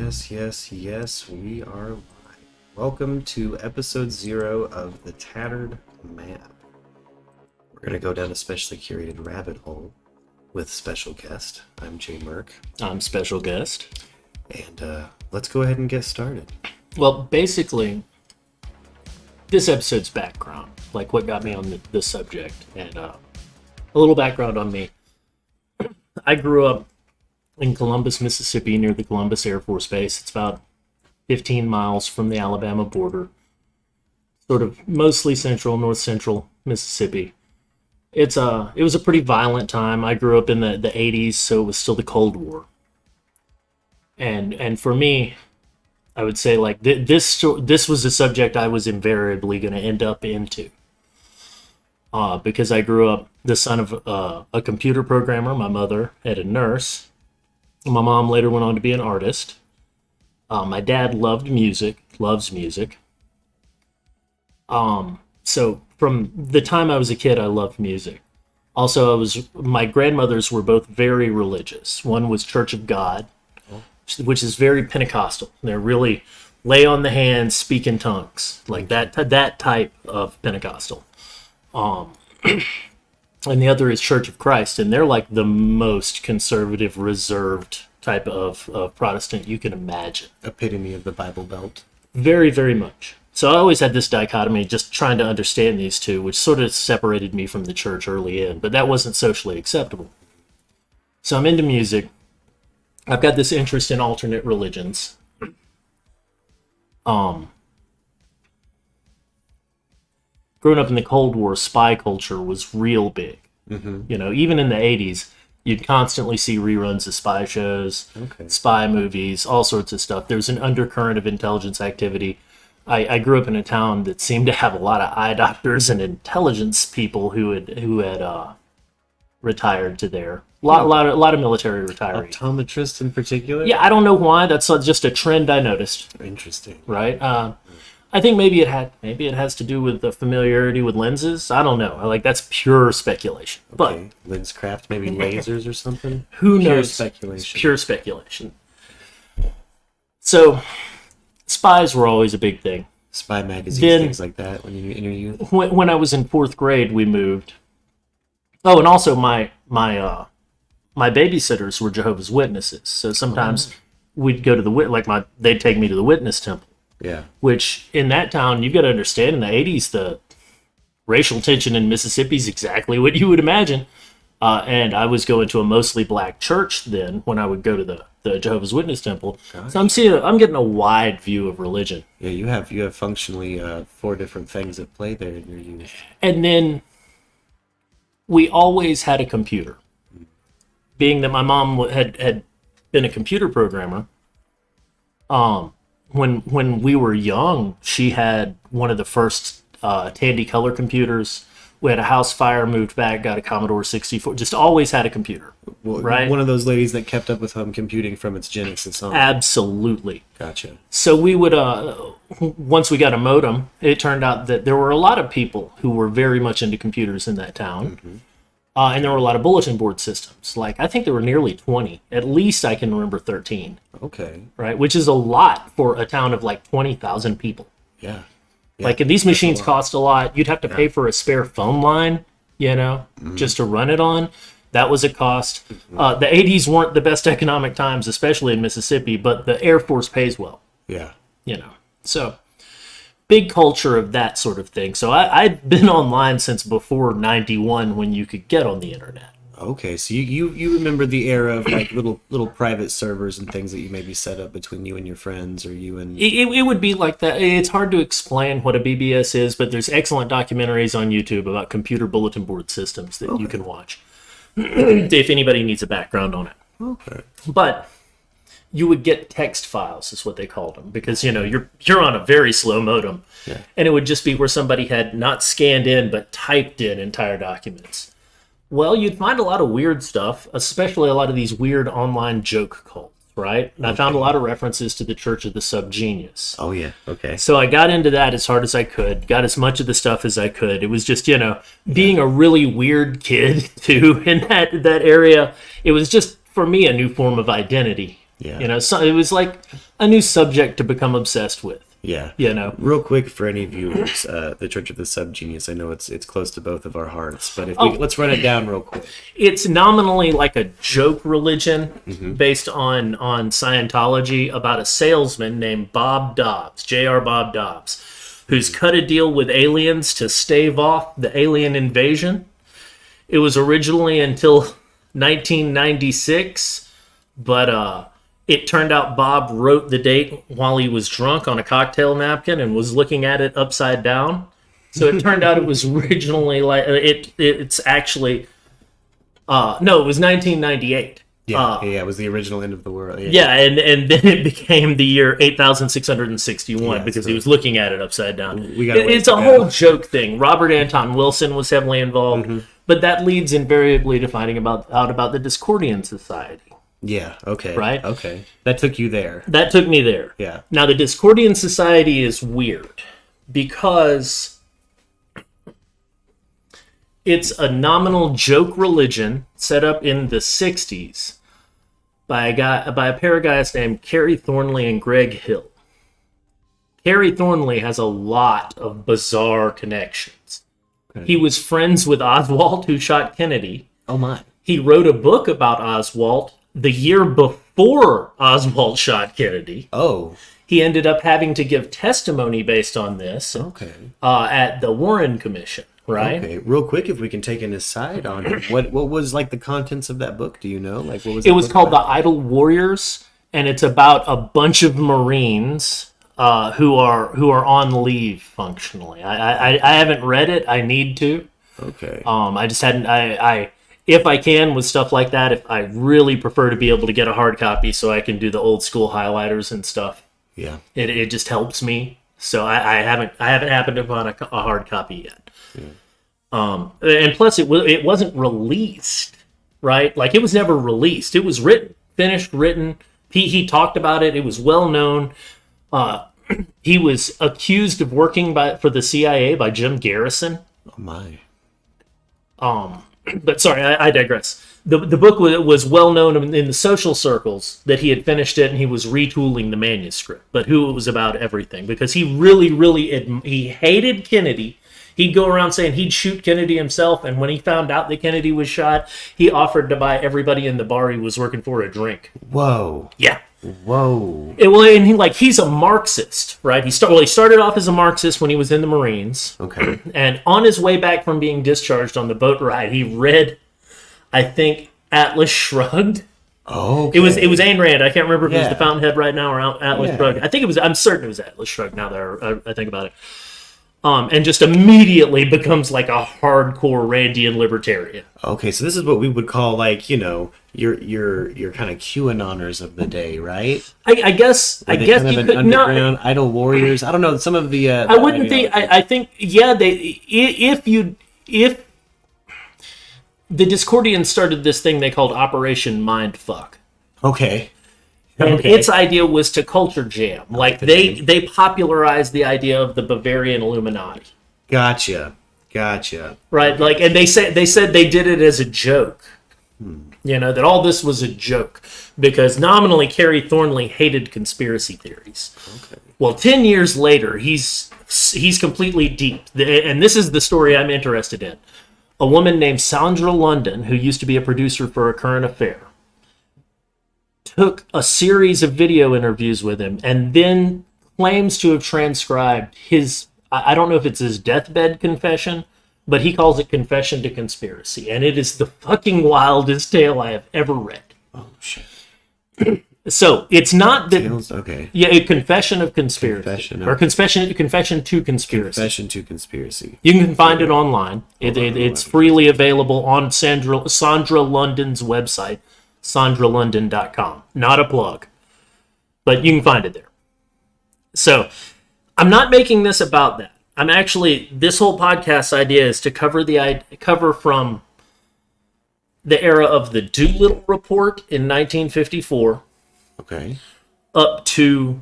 Yes, we are live. Welcome to episode 0 of the Tattered Map. We're going to go down a specially curated rabbit hole with special guest. I'm Jay Merck. I'm special guest. And let's go ahead and get started. Well, basically, this episode's background, like what got me on this subject, and a little background on me. I grew up in Columbus, Mississippi, near the Columbus Air Force Base. It's about 15 miles from the Alabama border, sort of mostly north central Mississippi. It was a pretty violent time. I grew up in the 80s, so it was still the Cold War. And for me, I would say like this was a subject I was invariably going to end up into. Because I grew up the son of a computer programmer, my mother had a nurse. My mom later went on to be an artist. My dad loves music. So from the time I was a kid, I loved music. Also, my grandmothers were both very religious. One was Church of God, which is very Pentecostal. They're really lay on the hands, speak in tongues, like that type of Pentecostal. And the other is Church of Christ, and they're like the most conservative, reserved type of Protestant you can imagine. Epitome of the Bible Belt. Very, very much. So I always had this dichotomy, just trying to understand these two, which sort of separated me from the church early in, but that wasn't socially acceptable. So I'm into music. I've got this interest in alternate religions. Growing up in the Cold War, spy culture was real big. Mm-hmm. You know, even in the 80s, you'd constantly see reruns of spy shows, spy movies, all sorts of stuff. There's an undercurrent of intelligence activity. I grew up in a town that seemed to have a lot of eye doctors and intelligence people who had retired to there. A lot of military retirees. Optometrists in particular? Yeah, I don't know why. That's just a trend I noticed. Interesting. Right? I think maybe it has to do with the familiarity with lenses. I don't know. That's pure speculation. Okay. Lenscraft, maybe lasers or something? Who knows? Pure speculation. Pure speculation. So, spies were always a big thing. Spy magazines, things like that when you interview. When I was in 4th grade, we moved. Oh, and also my babysitters were Jehovah's Witnesses. So sometimes we'd go to they'd take me to the witness temple. Yeah. Which, in that town, you've got to understand, in the 80s, the racial tension in Mississippi is exactly what you would imagine. And I was going to a mostly black church then when I would go to the Jehovah's Witness temple. Gosh. So I'm getting a wide view of religion. Yeah, you have functionally 4 different things at play there in your youth. And then we always had a computer. Being that my mom had been a computer programmer, when we were young, she had one of the first Tandy color computers. We had a house fire, moved back, got a Commodore 64. Just always had a computer, right? One of those ladies that kept up with home computing from its genesis on. Absolutely. Gotcha. So we would, once we got a modem, it turned out that there were a lot of people who were very much into computers in that town. Mm-hmm. And there were a lot of bulletin board systems. I think there were nearly 20. At least I can remember 13. Okay. Right? Which is a lot for a town of 20,000 people. Yeah. And these machines cost a lot. You'd have to pay for a spare phone line, just to run it on. That was a cost. The 80s weren't the best economic times, especially in Mississippi, but the Air Force pays well. Yeah. So big culture of that sort of thing. So I'd been online since before 91 when you could get on the internet. Okay, so you remember the era of little private servers and things that you maybe set up between you and your friends or you and... It would be like that. It's hard to explain what a BBS is, but there's excellent documentaries on YouTube about computer bulletin board systems that you can watch. If anybody needs a background on it. Okay. But you would get text files, is what they called them, because you're on a very slow modem, and it would just be where somebody had not scanned in but typed in entire documents. Well, you'd find a lot of weird stuff, especially a lot of these weird online joke cults, right? And I found a lot of references to the Church of the Subgenius. Oh yeah, okay. So I got into that as hard as I could, got as much of the stuff as I could. It was just being a really weird kid too in that area. It was just for me a new form of identity. Yeah. You know, so it was like a new subject to become obsessed with. Yeah. You know, Real quick for any viewers, the Church of the Subgenius. I know it's close to both of our hearts, but let's run it down real quick. it's nominally like a joke religion based on Scientology about a salesman named Bob Dobbs, J.R. Bob Dobbs, who's cut a deal with aliens to stave off the alien invasion. It was originally until 1996, but it turned out Bob wrote the date while he was drunk on a cocktail napkin and was looking at it upside down. So it turned out it was originally like it's actually no, it was 1998. Yeah, it was the original end of the world. Yeah, and then it became the year 8661 because he was looking at it upside down. It's a whole joke thing. Robert Anton Wilson was heavily involved, but that leads invariably to finding out about the Discordian Society. Yeah, okay. Right? Okay. That took you there. That took me there. Yeah. Now, the Discordian Society is weird because it's a nominal joke religion set up in the 60s by a pair of guys named Kerry Thornley and Greg Hill. Kerry Thornley has a lot of bizarre connections. Okay. He was friends with Oswald, who shot Kennedy. Oh, my. He wrote a book about Oswald the year before Oswald shot Kennedy. Oh. He ended up having to give testimony based on this at the Warren Commission, right? Okay. Real quick, if we can take an aside on it, what was like the contents of that book? Do you know? Like what was it? Was called The Idle Warriors, and it's about a bunch of Marines who are on leave functionally. I haven't read it. I need to. Okay. I just hadn't. I if I can with stuff like that, if I really prefer to be able to get a hard copy so I can do the old school highlighters and stuff. Yeah. It just helps me. So I haven't happened upon a hard copy yet. Yeah. And plus it wasn't released, right? Like it was never released. It was finished written. He talked about it. It was well known. He was accused of working for the CIA by Jim Garrison. Oh my. But sorry, I digress. The book was well known in the social circles that he had finished it and he was retooling the manuscript. But who it was about everything, because he really, he hated Kennedy. He'd go around saying he'd shoot Kennedy himself, and when he found out that Kennedy was shot, he offered to buy everybody in the bar he was working for a drink. Whoa. Yeah. Whoa. And he's a Marxist, right? He started off as a Marxist when he was in the Marines. Okay. And on his way back from being discharged on the boat ride, he read, I think, Atlas Shrugged. Oh. Okay. It was Ayn Rand. I can't remember if it was The Fountainhead right now or Atlas Shrugged. I'm certain it was Atlas Shrugged now that I think about it. And just immediately becomes like a hardcore Randian libertarian. Okay, so this is what we would call like, your kind of QAnoners of the day, right? I guess you could underground idle warriors. I don't know, some of the I wouldn't think. I think if the Discordians started this thing they called Operation Mindfuck. Okay. And its idea was to culture jam. Like they popularized the idea of the Bavarian Illuminati. Gotcha. Right, like, and they said they did it as a joke. That all this was a joke because nominally Kerry Thornley hated conspiracy theories. Okay. Well, 10 years later, he's completely deep, and this is the story I'm interested in. A woman named Sandra London, who used to be a producer for A Current Affair, took a series of video interviews with him and then claims to have transcribed his, I don't know if it's his deathbed confession, but he calls it Confession to Conspiracy. And it is the fucking wildest tale I have ever read. Oh, shit. So it's not that. Okay. Yeah, a Confession of Conspiracy. Confession to Conspiracy. Confession to Conspiracy. You can find it online. It's freely available on Sandra London's website. SandraLondon.com. Not a plug, but you can find it there. So I'm not making this about that. I'm actually, this whole podcast idea is to cover from the era of the Doolittle Report in 1954, okay, up to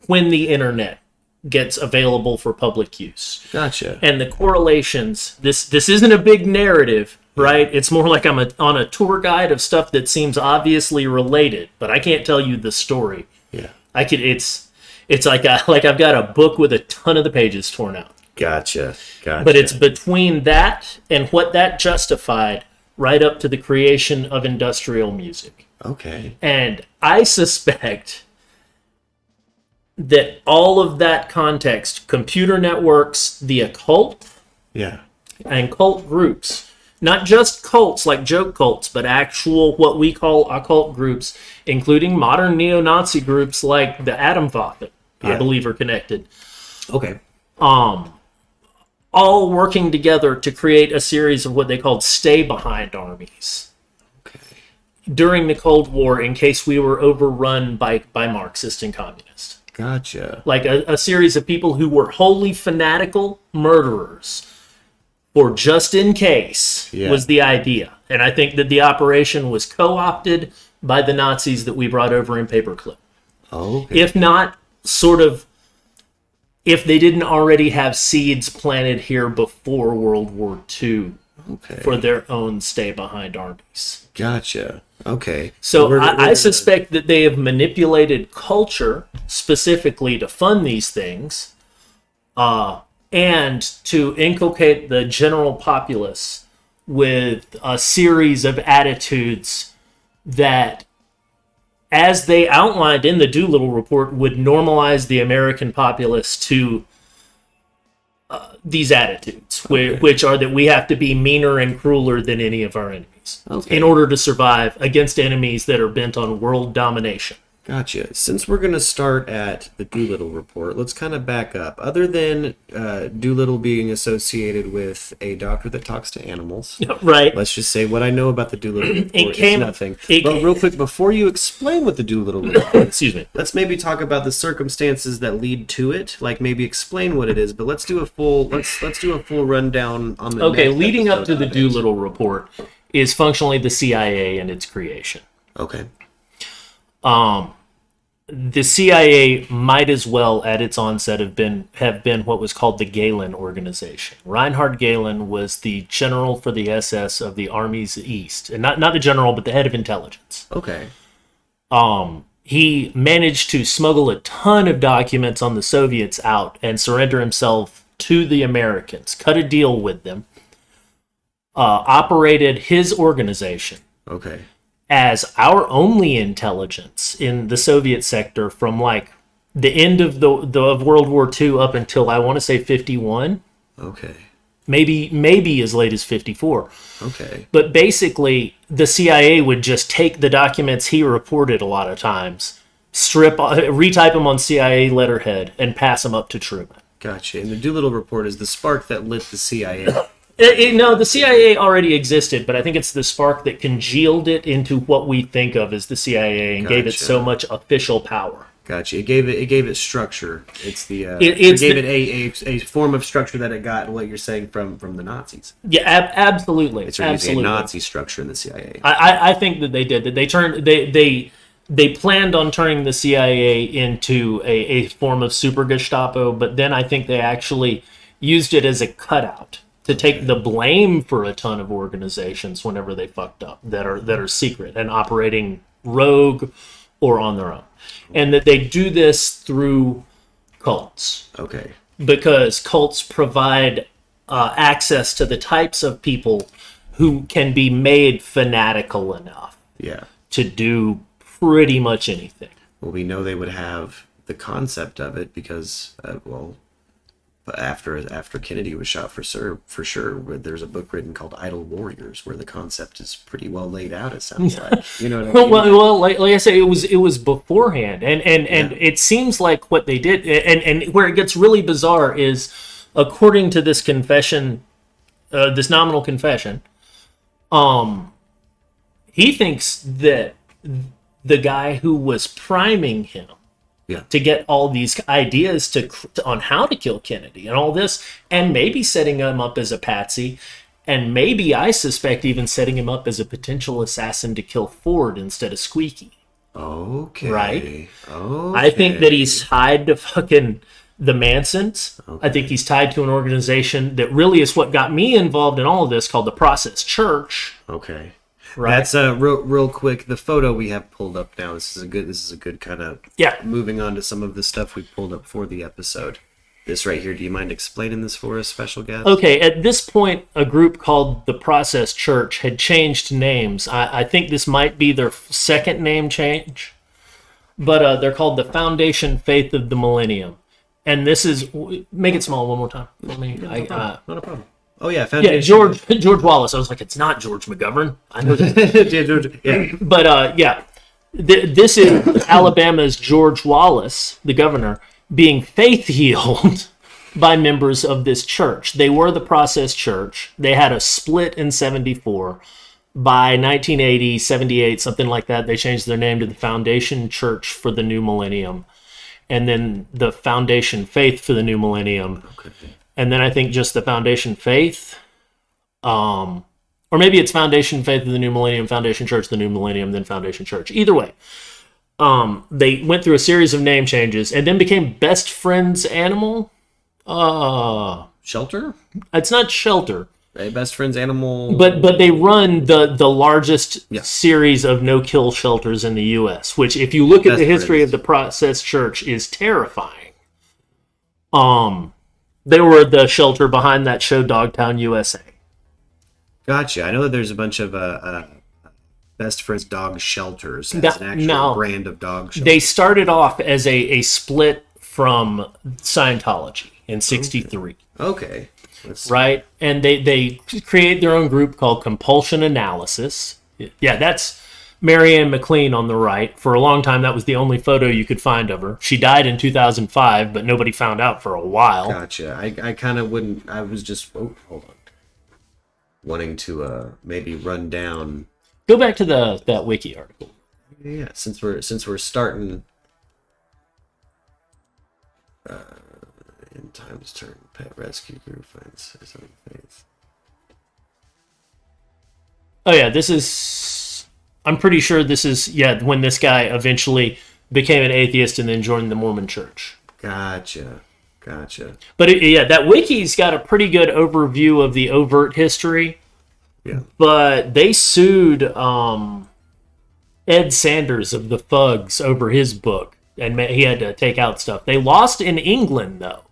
when the internet gets available for public use. Gotcha. And the correlations. This isn't a big narrative, right? It's more like I'm on a tour guide of stuff that seems obviously related, but I can't tell you the story. Yeah. It's like I've got a book with a ton of the pages torn out. Gotcha. But it's between that and what that justified right up to the creation of industrial music. Okay. And I suspect that all of that context, computer networks, the occult, Yeah. and cult groups, not just cults like joke cults, but actual what we call occult groups, including modern neo-Nazi groups like the Atomwaffen, I believe are connected. Okay. All working together to create a series of what they called stay-behind armies during the Cold War in case we were overrun by Marxist and communist. Gotcha. Like a series of people who were wholly fanatical murderers for just in case was the idea. And I think that the operation was co-opted by the Nazis that we brought over in Paperclip. Okay. If not, sort of, if they didn't already have seeds planted here before World War II for their own stay-behind armies. Gotcha. Okay. So I suspect that they have manipulated culture specifically to fund these things and to inculcate the general populace with a series of attitudes that, as they outlined in the Doolittle report, would normalize the American populace to these attitudes, which are that we have to be meaner and crueler than any of our enemies in order to survive against enemies that are bent on world domination. Gotcha. Since we're going to start at the Doolittle report, let's kind of back up. Other than Doolittle being associated with a doctor that talks to animals, right? Let's just say what I know about the Doolittle report is nothing. But real quick, before you explain what the Doolittle report, excuse me, let's maybe talk about the circumstances that lead to it. Like maybe explain what it is. But let's do a full rundown on the. Okay, leading up to the Doolittle report is functionally the CIA and its creation. Okay. The CIA might as well, at its onset, have been what was called the Gehlen Organization. Reinhard Gehlen was the general for the SS of the Armies East, and not the general, but the head of intelligence. Okay. He managed to smuggle a ton of documents on the Soviets out and surrender himself to the Americans, cut a deal with them, operated his organization. Okay. As our only intelligence in the Soviet sector from like the end of of World War II up until I want to say 51. Okay. Maybe as late as 54. Okay. But basically, the CIA would just take the documents he reported a lot of times, retype them on CIA letterhead, and pass them up to Truman. Gotcha. And the Doolittle report is the spark that lit the CIA. No, the CIA already existed, but I think it's the spark that congealed it into what we think of as the CIA and gave it so much official power. Gotcha. It gave it structure. It's the it gave it a form of structure that it got. What you're saying from the Nazis. Yeah, absolutely. It's a Nazi structure in the CIA. I think that they did that. They planned on turning the CIA into a form of super Gestapo, but then I think they actually used it as a cutout to take the blame for a ton of organizations whenever they fucked up that are secret and operating rogue or on their own. And that they do this through cults. Okay. Because cults provide access to the types of people who can be made fanatical enough to do pretty much anything. Well, we know they would have the concept of it because, after Kennedy was shot for sure, there's a book written called Idle Warriors where the concept is pretty well laid out. It sounds like, you know what I mean? Well, like I say, it was beforehand, and it seems like what they did, and where it gets really bizarre is, according to this confession, this nominal confession, he thinks that the guy who was priming him to get all these ideas on how to kill Kennedy and all this, and maybe setting him up as a patsy, and maybe, I suspect, even setting him up as a potential assassin to kill Ford instead of Squeaky. Okay. Right? Okay. I think that he's tied to fucking the Mansons. Okay. I think he's tied to an organization that really is what got me involved in all of this, called the Process Church. Okay. Right. That's real quick. The photo we have pulled up now. This is a good kind of moving on to some of the stuff we pulled up for the episode. This right here. Do you mind explaining this for us, special guest? Okay, at this point, a group called the Process Church had changed names. I think this might be their second name change, but they're called the Foundation Faith of the Millennium. And this is, make it small one more time for me. Not a problem. Oh yeah, Yeah, George Wallace. I was like, it's not George McGovern. I know that. Yeah, George. Yeah. But this is Alabama's George Wallace, the governor, being faith healed by members of this church. They were the Process Church. They had a split in 74. By 1980, 78, something like that, they changed their name to the Foundation Church for the New Millennium. And then the Foundation Faith for the New Millennium. Okay. And then I think just the Foundation Faith. Or maybe it's Foundation Faith of the New Millennium, Foundation Church of the New Millennium, then Foundation Church. Either way. They went through a series of name changes and then became Best Friends Animal. Shelter? It's not Shelter. Best Friends Animal. But they run the largest series of no-kill shelters in the U.S., which, if you look at the history of the Process Church, is terrifying. They were the shelter behind that show Dogtown, USA. Gotcha. I know that there's a bunch of Best Friends dog shelters as an actual brand of dog shelter. They started off as a split from Scientology in 63. Okay. Right? And they create their own group called Compulsion Analysis. Yeah, that's Marianne McLean on the right. For a long time, that was the only photo you could find of her. She died in 2005, but nobody found out for a while. Gotcha. I kind of wouldn't... I was just... Oh, hold on. Wanting to maybe run down... Go back to that wiki article. Yeah, since we're starting... in times turn, pet rescue group finds his own faith. Oh yeah, this is... I'm pretty sure this is, when this guy eventually became an atheist and then joined the Mormon Church. Gotcha. But that wiki's got a pretty good overview of the overt history. Yeah. But they sued Ed Sanders of the Thugs over his book, and he had to take out stuff. They lost in England, though,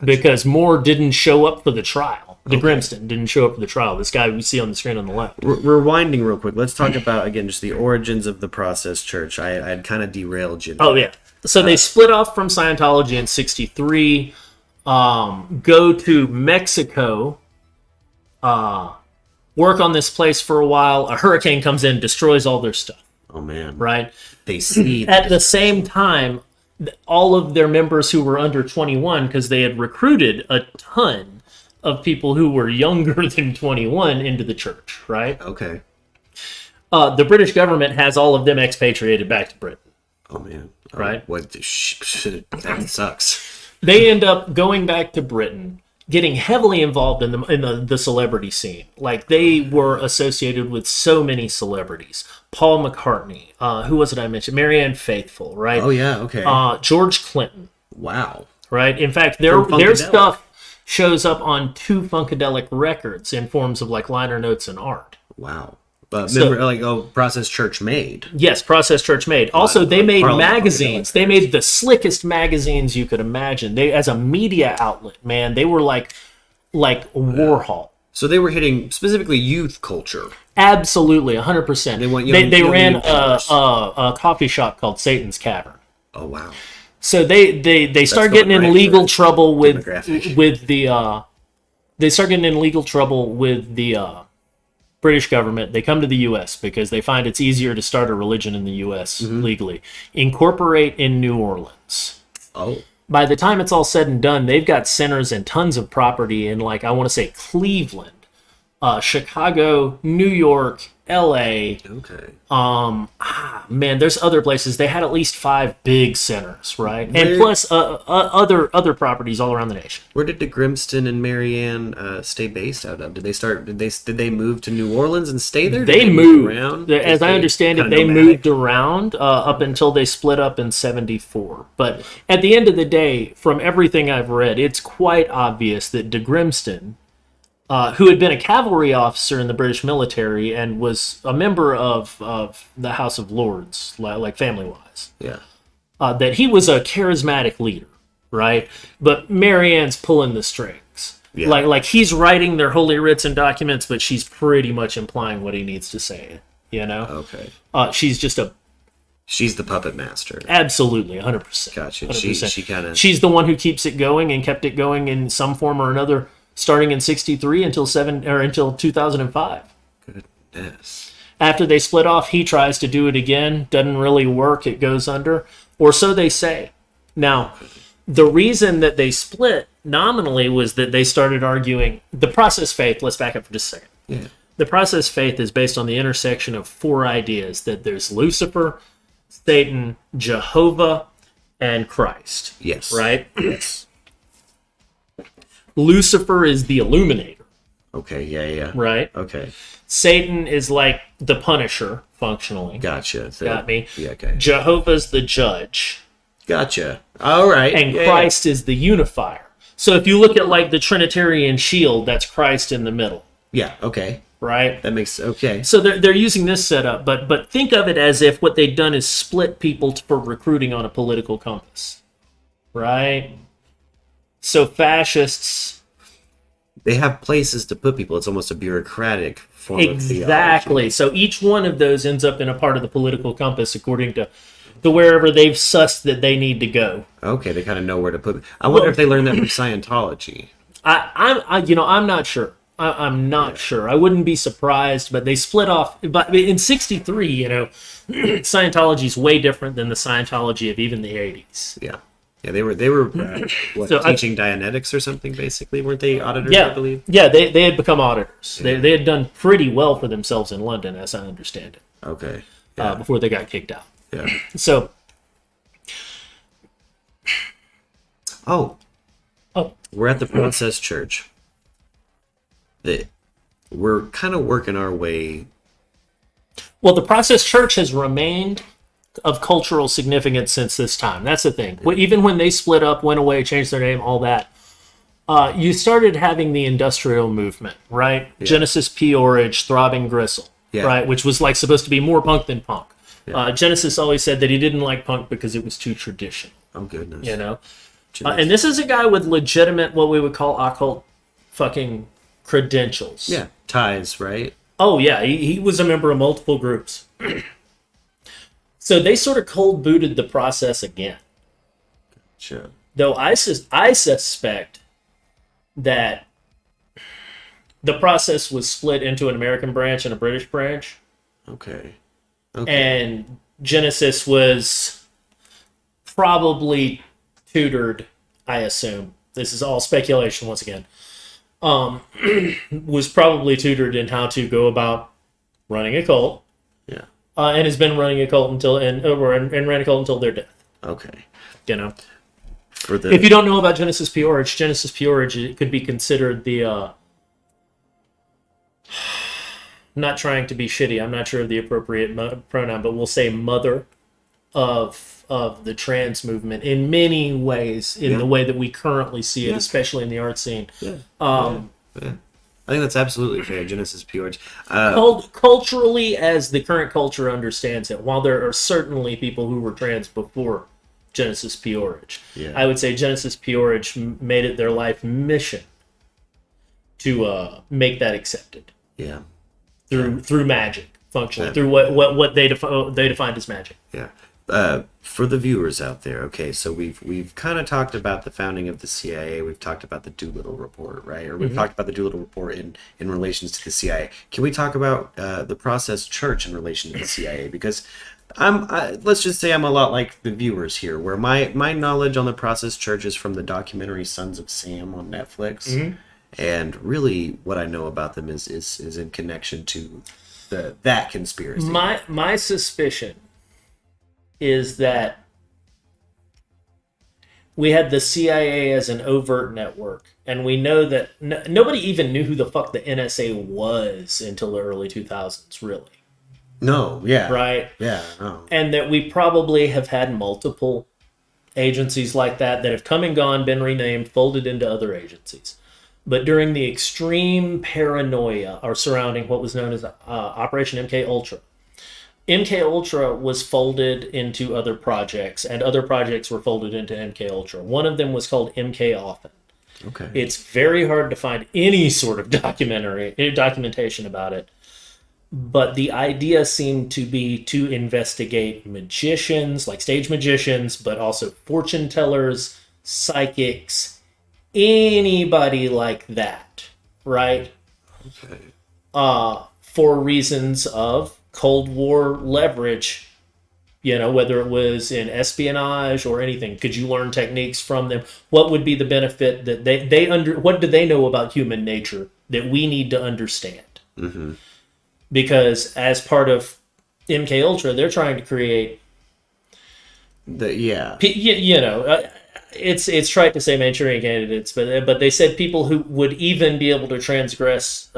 because Moore didn't show up for the trial. Grimston didn't show up for the trial. This guy we see on the screen on the left. Rewinding real quick, let's talk about, again, just the origins of the Process Church. I had kind of derailed you there. Oh, yeah. So they split off from Scientology in 63, go to Mexico, work on this place for a while. A hurricane comes in, destroys all their stuff. Oh, man. Right? They see... At the same time, all of their members who were under 21, because they had recruited a ton of people who were younger than 21 into the church, right? Okay. The British government has all of them expatriated back to Britain. Oh, man. Right? What the shit? That sucks. They end up going back to Britain, getting heavily involved in the celebrity scene. Like, they were associated with so many celebrities. Paul McCartney. Who was it I mentioned? Marianne Faithfull, right? Oh, yeah, okay. George Clinton. Wow. Right? In fact, their stuff shows up on 2 Funkadelic records in forms of, like, liner notes and art. Wow. Remember, Process Church made. Yes, Process Church made. Also, they made magazines. They made the slickest magazines you could imagine. They, as a media outlet, man, they were like Warhol. So they were hitting specifically youth culture. Absolutely, 100%. They ran a coffee shop called Satan's Cavern. Oh wow! So they start getting in legal trouble with the British government. They come to the U.S. because they find it's easier to start a religion in the U.S. legally. Incorporate in New Orleans. Oh. By the time it's all said and done, they've got centers and tons of property in, like, I want to say Cleveland, Chicago, New York, LA. Okay. Man, there's other places. They had at least 5 big centers, right? And Where- plus other properties all around the nation. Where did the Grimston and Marianne stay based out of? Did they move to New Orleans and stay there? Did They move moved. around? As I understand it, Kinda they nomadic? moved around up until they split up in 74. But at the end of the day, from everything I've read, it's quite obvious that de Grimston, who had been a cavalry officer in the British military and was a member of the House of Lords, like family-wise, Yeah. that he was a charismatic leader, right? But Marianne's pulling the strings. Yeah. Like he's writing their holy writs and documents, but she's pretty much implying what he needs to say, you know? Okay. She's just She's the puppet master. absolutely 100%. Gotcha. 100%. She kind of. She's the one who keeps it going and kept it going in some form or another, starting in 63 until 2005. Goodness. After they split off, he tries to do it again. Doesn't really work. It goes under. Or so they say. Now, the reason that they split nominally was that they started arguing the process faith. Let's back up for just a second. Yeah. The process faith is based on the intersection of 4 ideas that there's Lucifer, Satan, Jehovah, and Christ. Yes. Right? Yes. Lucifer is the illuminator. Okay. Yeah. Yeah. Right? Okay. Satan is like the punisher, functionally. Gotcha. So, Got me. Yeah. Okay. Jehovah's the judge. Gotcha. All right. And Yeah, Christ is the unifier. So if you look at like the Trinitarian shield, that's Christ in the middle, Yeah. Okay. right? That makes okay. So they're using this setup, but think of it as if what they've done is split people for recruiting on a political compass, right? So fascists, They have places to put people. It's almost a bureaucratic form of theology. exactly. So each one of those ends up in a part of the political compass according to wherever they've sussed that they need to go. Okay, they kind of know where to put. I wonder if they learned that from Scientology. I'm not sure. I'm not sure. I wouldn't be surprised, but they split off. But in '63, Scientology's way different than the Scientology of even the '80s. Yeah, yeah, they were what, So teaching Dianetics or something, basically, weren't they auditors? I believe. Yeah, they had become auditors. They had done pretty well for themselves in London, as I understand it, Okay. Yeah. before they got kicked out. Yeah. So, Oh, oh, we're at the Process Church. We're kind of working our way. well, the Process Church has remained of cultural significance since this time. That's the thing. Even when they split up, went away, changed their name, all that, you started having the industrial movement, right? Yeah. Genesis P. Orridge, Throbbing Gristle, Yeah. right? Which was like supposed to be more punk than punk. Genesis always said that he didn't like punk because it was too traditional, Oh goodness. And this is a guy with legitimate, what we would call occult fucking credentials. Yeah, ties, right? Oh, yeah. He was a member of multiple groups. So they sort of cold booted the process again. Sure. Though I suspect that the process was split into an American branch and a British branch. Okay. And Genesis was probably tutored, I assume. This is all speculation once again. Was probably tutored in how to go about running a cult. Yeah. And has been running a cult until and ran a cult until their death. Okay. For if you don't know about Genesis P. Orridge, it could be considered the not trying to be shitty. I'm not sure of the appropriate pronoun, but we'll say mother of the trans movement in many ways, in the way that we currently see it, especially in the art scene. Yeah. I think that's absolutely fair. Genesis P. Orridge. Culturally, as the current culture understands it, while there are certainly people who were trans before Genesis P. Orridge, I would say Genesis P. Orridge made it their life mission to make that accepted. Yeah. Through magic, functionally, through what they defined as magic. Yeah. For the viewers out there, okay, so we've kind of talked about the founding of the CIA. We've talked about the Doolittle Report, right? Or we've talked about the Doolittle Report in relations to the CIA. Can we talk about the Process Church in relation to the CIA? Because let's just say I'm a lot like the viewers here, where my knowledge on the Process Church is from the documentary Sons of Sam on Netflix. And really what I know about them is in connection to that conspiracy. My suspicion is that we had the CIA as an overt network, and we know that nobody even knew who the fuck the NSA was until the early 2000s, really. No, yeah. Right? Yeah, no. And that we probably have had multiple agencies like that have come and gone, been renamed, folded into other agencies. But during the extreme paranoia surrounding what was known as Operation MK Ultra, MK Ultra was folded into other projects, and other projects were folded into MK Ultra. One of them was called MK Often. Okay. It's very hard to find any sort of documentation about it. But the idea seemed to be to investigate magicians, like stage magicians, but also fortune tellers, psychics, anybody like that, right? Okay. For reasons of Cold War leverage, whether it was in espionage or anything. Could you learn techniques from them? What would be the benefit that what do they know about human nature that we need to understand? Mm-hmm. Because as part of MK Ultra, they're trying to create it's trite to say Manchurian candidates, but they said people who would even be able to transgress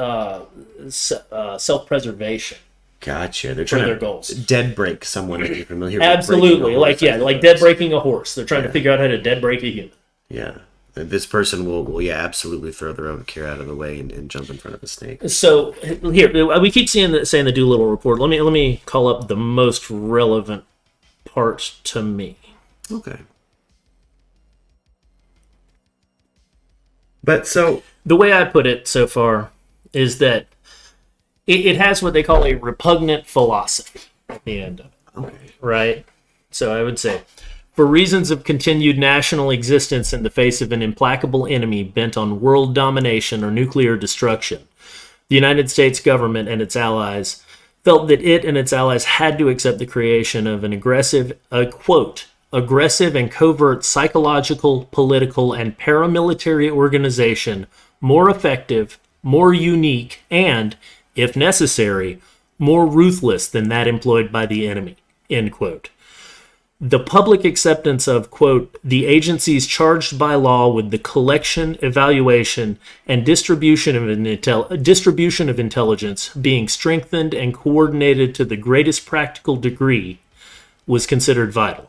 self-preservation. Gotcha. They're trying their to goals. Dead break someone if you're familiar with absolutely, like dead breaking a horse. They're trying to figure out how to dead break a human. Yeah. This person will absolutely throw their own care out of the way and jump in front of a snake. So here we keep saying the Doolittle report. Let me call up the most relevant part to me. Okay. But so the way I put it so far is that it has what they call a repugnant philosophy at the end of it. Okay. Right? So I would say, for reasons of continued national existence in the face of an implacable enemy bent on world domination or nuclear destruction, the United States government and its allies felt that it and its allies had to accept the creation of an aggressive and covert psychological, political, and paramilitary organization more effective, more unique, and, if necessary, more ruthless than that employed by the enemy, end quote. The public acceptance of, quote, the agencies charged by law with the collection, evaluation, and distribution of intelligence being strengthened and coordinated to the greatest practical degree was considered vital.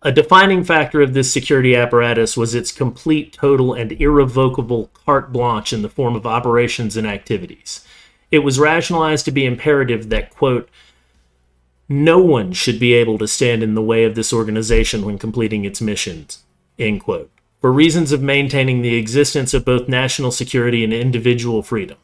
A defining factor of this security apparatus was its complete, total, and irrevocable carte blanche in the form of operations and activities. It was rationalized to be imperative that, quote, no one should be able to stand in the way of this organization when completing its missions, end quote, for reasons of maintaining the existence of both national security and individual freedom.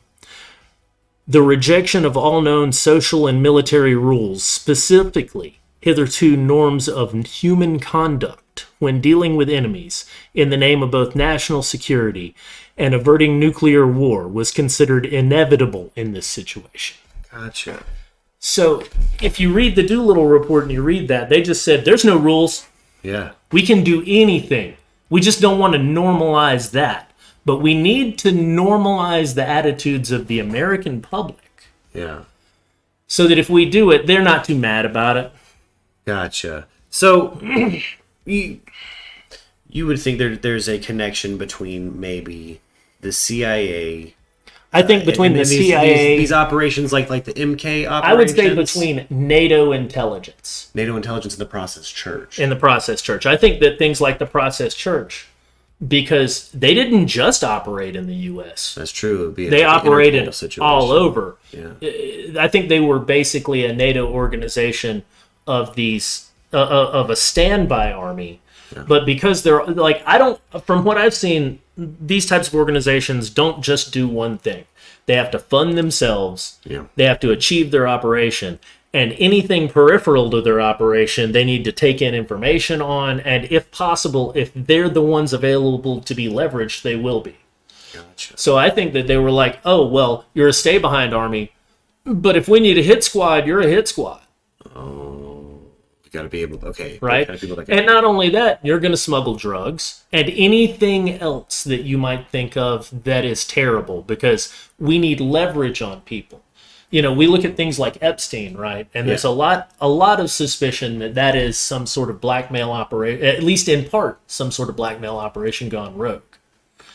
The rejection of all known social and military rules, specifically hitherto norms of human conduct when dealing with enemies in the name of both national security and averting nuclear war, was considered inevitable in this situation. Gotcha. So if you read the Doolittle report and you read that, they just said, there's no rules. Yeah. We can do anything. We just don't want to normalize that. But we need to normalize the attitudes of the American public. Yeah. So that if we do it, they're not too mad about it. Gotcha. So you would think there's a connection between maybe the CIA. I think between the CIA... These operations like the MK operations. I would say between NATO intelligence. NATO intelligence and the Process Church. And the Process Church. I think that things like the Process Church, because they didn't just operate in the U.S. That's true. They operated all over. Yeah. I think they were basically a NATO organization of these of a standby army. Yeah. But because they're like, from what I've seen, these types of organizations don't just do one thing. They have to fund themselves. Yeah. They have to achieve their operation. And anything peripheral to their operation, they need to take in information on. And if possible, if they're the ones available to be leveraged, they will be. Gotcha. So I think that they were like, oh, well, you're a stay-behind army. But if we need a hit squad, you're a hit squad. Oh. Got to be able to, okay. Right? And not only that, you're going to smuggle drugs and anything else that you might think of that is terrible, because we need leverage on people. we look at things like Epstein, right? And there's a lot of suspicion that that is some sort of blackmail operation, at least in part, some sort of blackmail operation gone rogue.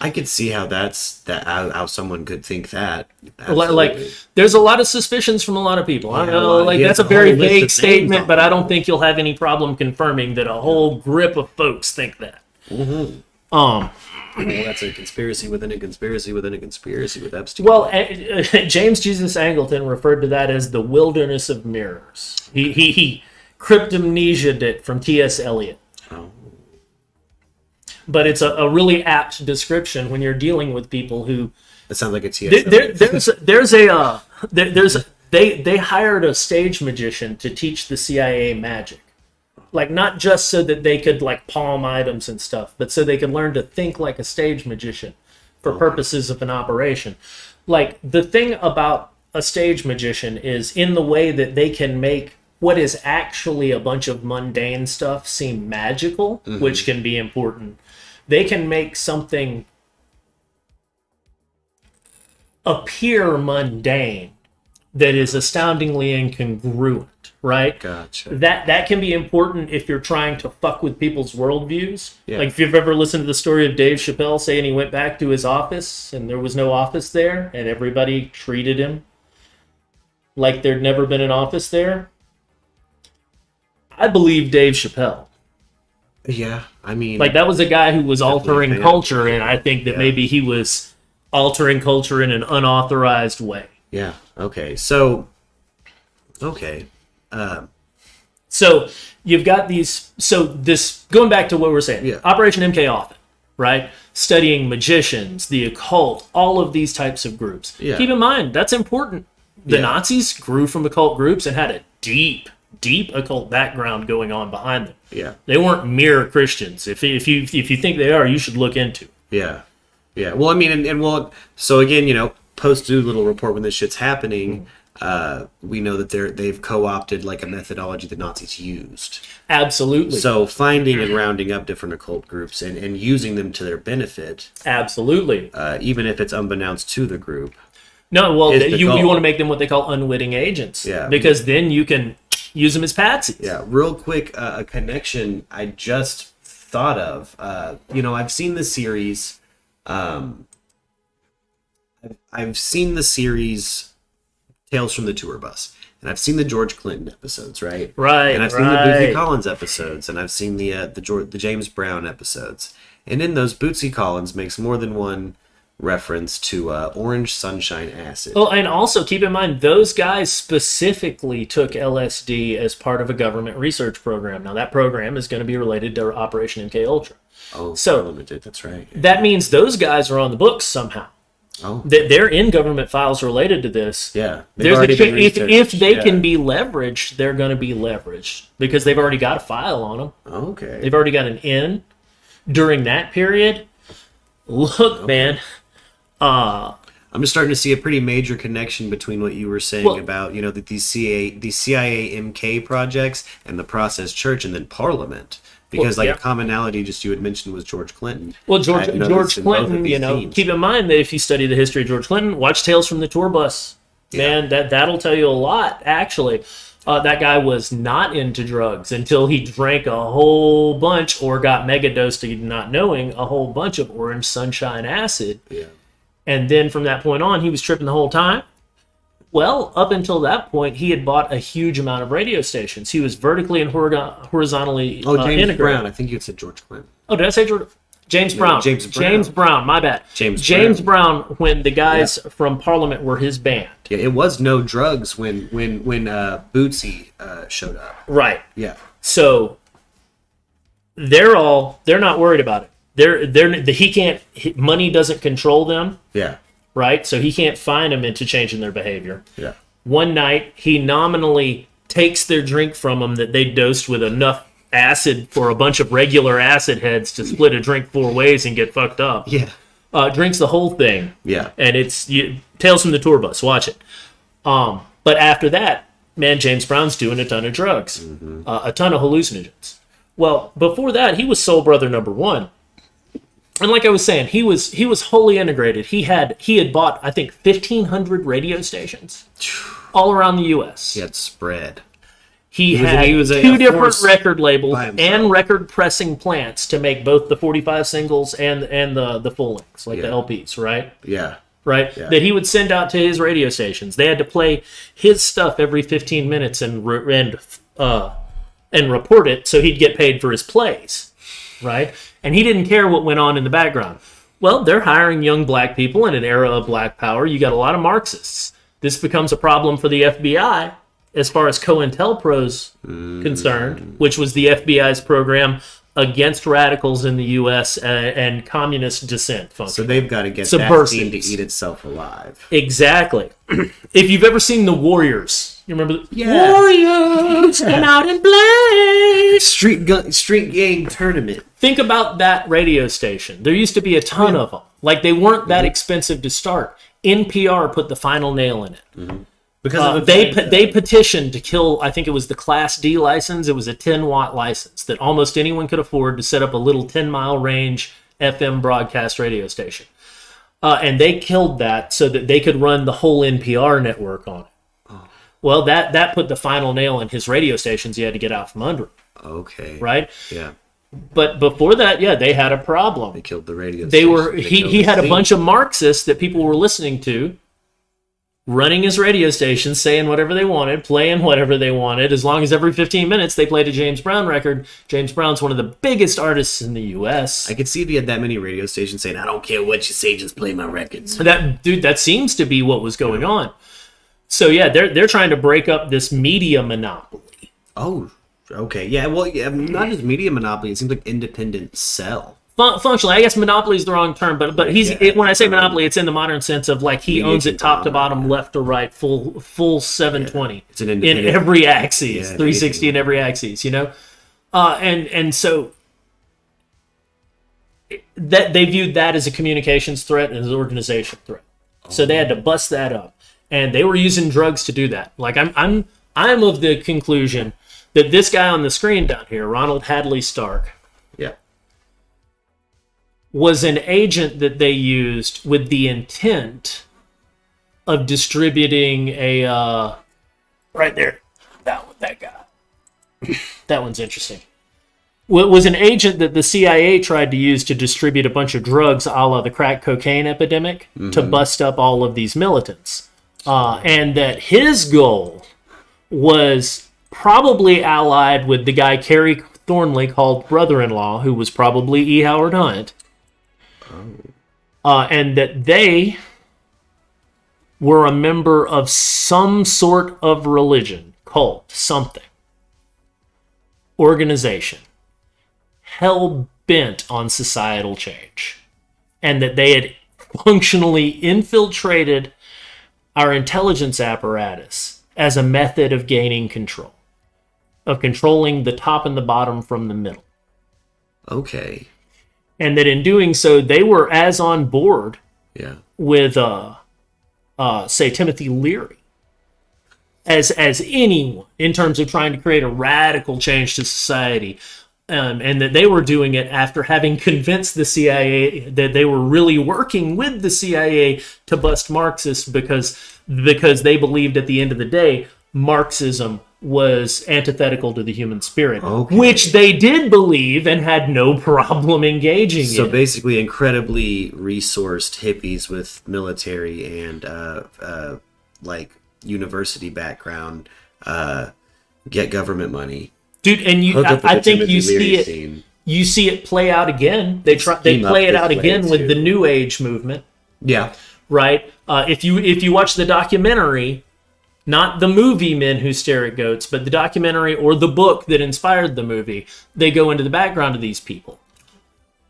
I could see how how someone could think that. Like, there's a lot of suspicions from a lot of people. I Yeah, know, like, he has that's a a very whole list of vague names statement, on but I people. don't think you'll have any problem confirming that a whole grip of folks think that. Well, that's a conspiracy within a conspiracy within a conspiracy with Epstein. Well, James Jesus Angleton referred to that as the wilderness of mirrors. He cryptomnesia'd it from T.S. Eliot. Oh. But it's a really apt description when you're dealing with people who That sounds like a TS. they hired a stage magician to teach the CIA magic. Like, not just so that they could, like, palm items and stuff, but so they could learn to think like a stage magician for purposes of an operation. Like, the thing about a stage magician is in the way that they can make what is actually a bunch of mundane stuff seem magical, which can be important. They can make something appear mundane that is astoundingly incongruent, right? Gotcha. That can be important if you're trying to fuck with people's worldviews. Yeah. Like, if you've ever listened to the story of Dave Chappelle saying he went back to his office and there was no office there and everybody treated him like there'd never been an office there. I believe Dave Chappelle. Yeah, I mean, Like, that was a guy who was altering fan. culture, and I think that maybe he was altering culture in an unauthorized way. yeah. Okay, so, okay, So you've got these. So this, going back to what we were saying, Yeah. Operation MK Often, right? Studying magicians, the occult, all of these types of groups. Yeah. Keep in mind that's important. The Yeah. Nazis grew from occult groups and had a deep occult background going on behind them. yeah, They weren't mere Christians. If you think they are, you should look into. yeah, yeah. Well, I mean, and well, so again, post Doolittle report when this shit's happening, we know that they've co-opted like a methodology the Nazis used. Absolutely. So finding and rounding up different occult groups and using them to their benefit, Absolutely. even if it's unbeknownst to the group. No, well, is the you goal. want to make them what they call unwitting agents. Yeah. Because then you can use them as patsies. Yeah, real quick, a connection I just thought of. I've seen the series. I've seen the series Tales from the Tour Bus, and I've seen the George Clinton episodes, right? Right. And I've seen the Bootsy Collins episodes, and I've seen the James Brown episodes. And in those, Bootsy Collins makes more than one reference to orange sunshine acid. Well, and also keep in mind, those guys specifically took LSD as part of a government research program. Now, that program is going to be related to Operation MK Ultra. Oh, so- limited. That's right. That means those guys are on the books somehow. Oh, They're in government files related to this. yeah. They've There's already a, been if researched. they Yeah. can be leveraged, they're going to be leveraged because they've already got a file on them. Okay. They've already got an in during that period. Look, man. I'm just starting to see a pretty major connection between what you were saying Well- about, that these CIA MK projects and the process church and then Parliament. Because Well, yeah. a commonality just you had mentioned was George Clinton. Well, I George had noticed in both of Clinton, these themes. keep in mind that if you study the history of George Clinton, watch Tales from the Tour Bus. Man, that'll tell you a lot, actually. That guy was not into drugs until he drank a whole bunch or got megadosed, not knowing, a whole bunch of orange sunshine acid. Yeah. And then from that point on, he was tripping the whole time. Well, up until that point, he had bought a huge amount of radio stations. He was vertically and horizontally Oh, James integrated. Brown. I think you had said George Clinton. Oh, did I say George? James Brown. James Brown. James Brown. My bad. James Brown. When the guys from Parliament were his band. Yeah, it was no drugs when Bootsy showed up. Right. Yeah. So they're not worried about it. Money doesn't control them, Yeah. right? So he can't fine them into changing their behavior. Yeah. One night, he nominally takes their drink from them that they dosed with enough acid for a bunch of regular acid heads to split a drink 4 ways and get fucked up. Yeah. Drinks the whole thing. Yeah. And it's Tales from the Tour Bus. Watch it. But after that, man, James Brown's doing a ton of drugs, a ton of hallucinogens. Well, before that, he was Soul Brother number 1. And like I was saying, he was wholly integrated. He had bought, I think, 1,500 radio stations all around the U.S. He had spread. He was had a two different force record labels by himself. and record pressing plants to make both the 45 singles and the full lengths, like the LPs, right? Yeah. Right? Yeah. That he would send out to his radio stations. They had to play his stuff every 15 minutes and report it so he'd get paid for his plays, right? And he didn't care what went on in the background. Well, they're hiring young black people in an era of black power. You got a lot of Marxists. This becomes a problem for the FBI as far as COINTELPRO's concerned, which was the FBI's program against radicals in the U.S. And communist dissent function. So they've got to get that Subversives. team to eat itself alive. Exactly. If you've ever seen The Warriors, you remember the Yeah. Warriors come out and play. Street gang tournament. Think about that radio station. There used to be a ton of them. Like, they weren't that expensive to start. NPR put the final nail in it. Because They petitioned to kill, I think it was the Class D license. It was a 10-watt license that almost anyone could afford to set up a little 10-mile range FM broadcast radio station. And they killed that so that they could run the whole NPR network on it. Oh. Well, that put the final nail in his radio stations. He had to get out from under. Okay. Right? Yeah. But before that, yeah, they had a problem. They killed the radio They station. were he had a bunch of Marxists that people were listening to, running his radio station, saying whatever they wanted, playing whatever they wanted, as long as every 15 minutes they played a James Brown record. James Brown's one of the biggest artists in the U.S. I could see if he had that many radio stations saying, I don't care what you say, just play my records. That seems to be what was going on. So yeah, they're trying to break up this media monopoly. Oh, okay. Yeah, well, yeah, not just media monopoly. It seems like independent sell. Functionally, I guess monopoly is the wrong term, but when I say monopoly, it's in the modern sense of like he owns it top to bottom, left to right, full 720. Yeah. It's an independent in every axis, 360 in every axis, you know, and so that they viewed that as a communications threat and as an organization threat. So they had to bust that up, and they were using drugs to do that. Like I'm of the conclusion that this guy on the screen down here, Ronald Hadley Stark, was an agent that they used with the intent of distributing a right there, that guy. That one's interesting. Well, it was an agent that the CIA tried to use to distribute a bunch of drugs, a la the crack cocaine epidemic, to bust up all of these militants, and that his goal was probably allied with the guy Kerry Thornley called brother-in-law, who was probably E. Howard Hunt. And that they were a member of some sort of religion, cult, something, organization, hell-bent on societal change. And that they had functionally infiltrated our intelligence apparatus as a method of gaining control, of controlling the top and the bottom from the middle. Okay. And that in doing so, they were as on board with, say, Timothy Leary as anyone in terms of trying to create a radical change to society. And that they were doing it after having convinced the CIA that they were really working with the CIA to bust Marxists because they believed at the end of the day, Marxism was antithetical to the human spirit, which they did believe and had no problem engaging in. So basically incredibly resourced hippies with military and like university background get government money. Dude, and I think you see it. Scene. You see it play out again. They play it out again with the New Age movement. Yeah. Right. If you watch the documentary, not the movie Men Who Stare at Goats, but the documentary or the book that inspired the movie, they go into the background of these people.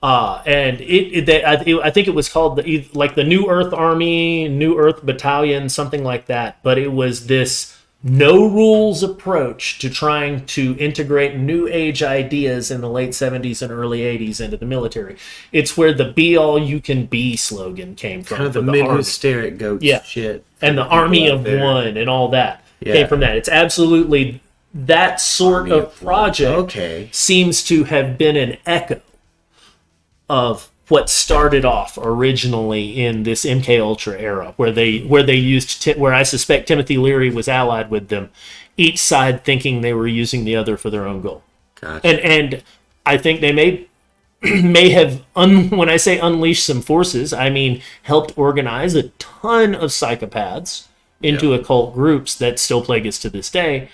And I think it was called the New Earth Army, New Earth Battalion, something like that. But it was this no rules approach to trying to integrate new age ideas in the late 70s and early 80s into the military. It's where the be all you can be slogan came from. Kind of the Men Who Stare at Goats shit. And the Army of One and all that came from that. It's absolutely that sort of project seems to have been an echo of what started off originally in this MK Ultra era, where they used where I suspect Timothy Leary was allied with them, each side thinking they were using the other for their own goal. Gotcha. And I think they may have when I say unleashed some forces, I mean helped organize a ton of psychopaths into occult groups that still plague us to this day.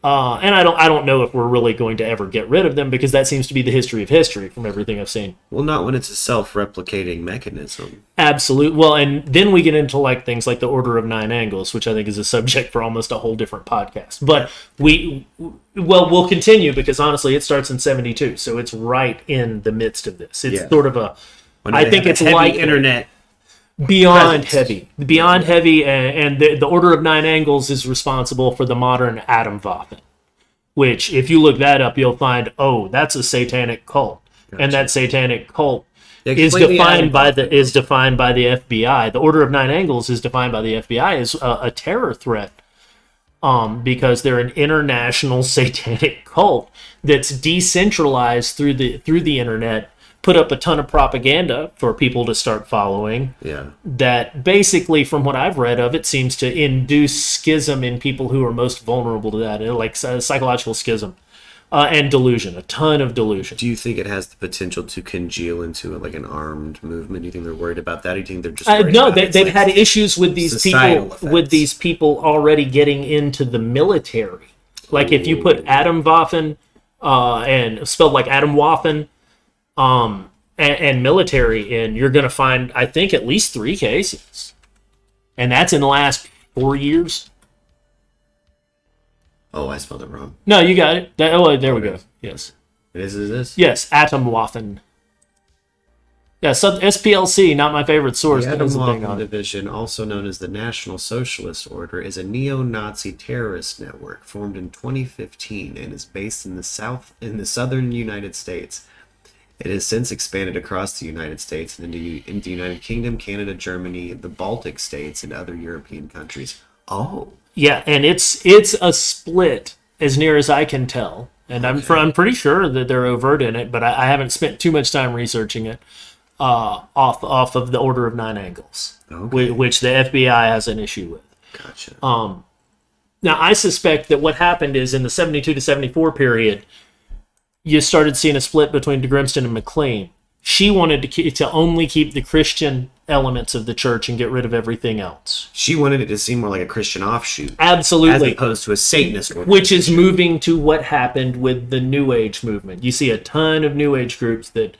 And I don't know if we're really going to ever get rid of them, because that seems to be the history of history from everything I've seen. Well, not when it's a self-replicating mechanism. Absolutely. Well, and then we get into like things like the Order of Nine Angles, which I think is a subject for almost a whole different podcast. But we'll continue, because honestly, it starts in 72, so it's right in the midst of this. It's sort of I think it's like internet. Beyond heavy, and the Order of Nine Angles is responsible for the modern Atomwaffen, which, if you look that up, you'll find, that's a satanic cult, and that satanic cult is defined by the FBI. The Order of Nine Angles is defined by the FBI as a terror threat, because they're an international satanic cult that's decentralized through the internet. Put up a ton of propaganda for people to start following. Yeah. That basically, from what I've read of it, seems to induce schism in people who are most vulnerable to that, like psychological schism and delusion, a ton of delusion. Do you think it has the potential to congeal into like an armed movement? Do you think they're worried about that? Or do you think they're just worried no? They've like had issues with these people already getting into the military. Like if you put Atomwaffen and spelled like Atomwaffen. And military in, you're going to find, I think, at least 3 cases. And that's in the last 4 years. Oh, I spelled it wrong. No, you got it. There we go. Yes. It is this? Yes, Atomwaffen. Yeah, SPLC, not my favorite source. The Atomwaffen Division, also known as the National Socialist Order, is a neo-Nazi terrorist network formed in 2015 and is based in the southern United States. It has since expanded across the United States and into the United Kingdom, Canada, Germany, the Baltic states, and other European countries. Oh. Yeah, and it's a split, as near as I can tell. And I'm pretty sure that they're overt in it, but I haven't spent too much time researching it, off of the Order of Nine Angles, which the FBI has an issue with. Gotcha. Now, I suspect that what happened is in the 72 to 74 period, you started seeing a split between de Grimston and McLean. She wanted to only keep the Christian elements of the church and get rid of everything else. She wanted it to seem more like a Christian offshoot. Absolutely. As opposed to a Satanist one. Which is moving to what happened with the New Age movement. You see a ton of New Age groups that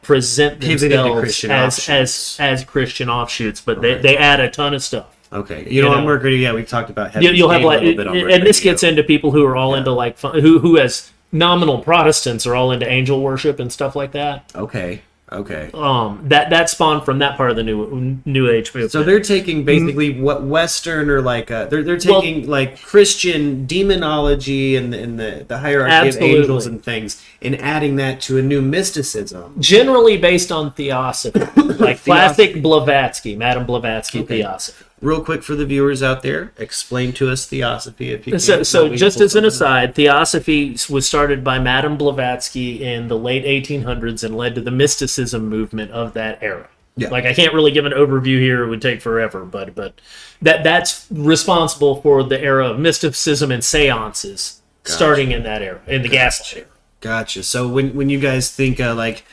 present themselves as Christian offshoots, but they add a ton of stuff. Okay, on Mercury, we've talked about heavy. You'll have like, and this gets into people who are all into like who as nominal Protestants are all into angel worship and stuff like that. Okay. That spawned from that part of the New Age movement. So they're taking basically what Western or like they're taking like Christian demonology and the hierarchy of angels and things and adding that to a new mysticism. Generally based on theosophy, like classic Blavatsky, Madame Blavatsky theosophy. Real quick for the viewers out there, explain to us theosophy if you can. So just as an aside, theosophy was started by Madame Blavatsky in the late 1800s and led to the mysticism movement of that era. Yeah. Like I can't really give an overview here; it would take forever. But that's responsible for the era of mysticism and seances starting in that era, in the Gaslight era. Gotcha. So when you guys think like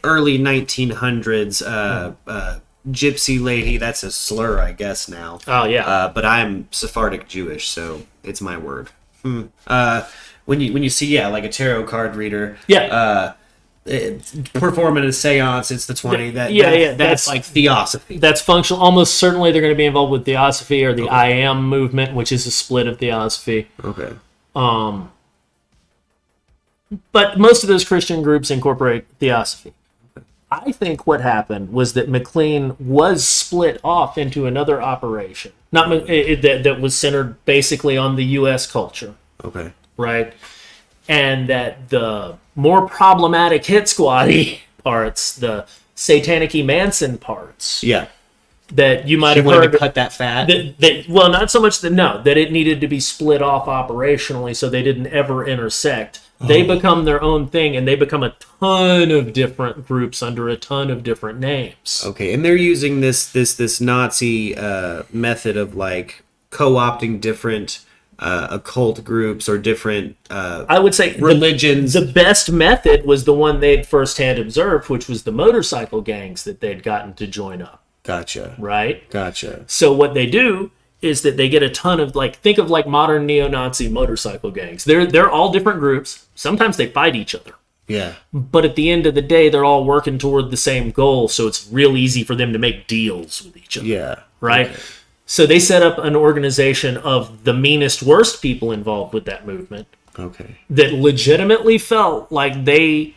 early 1900s. Gypsy lady, that's a slur, I guess, now. Oh, yeah. But I'm Sephardic Jewish, so it's my word. When you see, like a tarot card reader, performing a seance, it's the 20. That's like theosophy. That's functional. Almost certainly they're going to be involved with theosophy or the I Am movement, which is a split of theosophy. Okay. But most of those Christian groups incorporate theosophy. I think what happened was that McLean was split off into another operation, that was centered basically on the U.S. culture. Okay. Right? And that the more problematic hit squad-y parts, the satanic-y Manson parts, that you might have heard to cut that fat. Well, not so much that it needed to be split off operationally, so they didn't ever intersect. They become their own thing, and they become a ton of different groups under a ton of different names. Okay, and they're using this Nazi method of like co-opting different occult groups or different I would say religions. The best method was the one they'd firsthand observed, which was the motorcycle gangs that they'd gotten to join up. Gotcha. Right? Gotcha. So what they do is that they get a ton of, like, think of like modern neo-Nazi motorcycle gangs. They're all different groups. Sometimes they fight each other. Yeah. But at the end of the day, they're all working toward the same goal, so it's real easy for them to make deals with each other. Yeah. Right? Okay. So they set up an organization of the meanest, worst people involved with that movement. Okay. That legitimately felt like they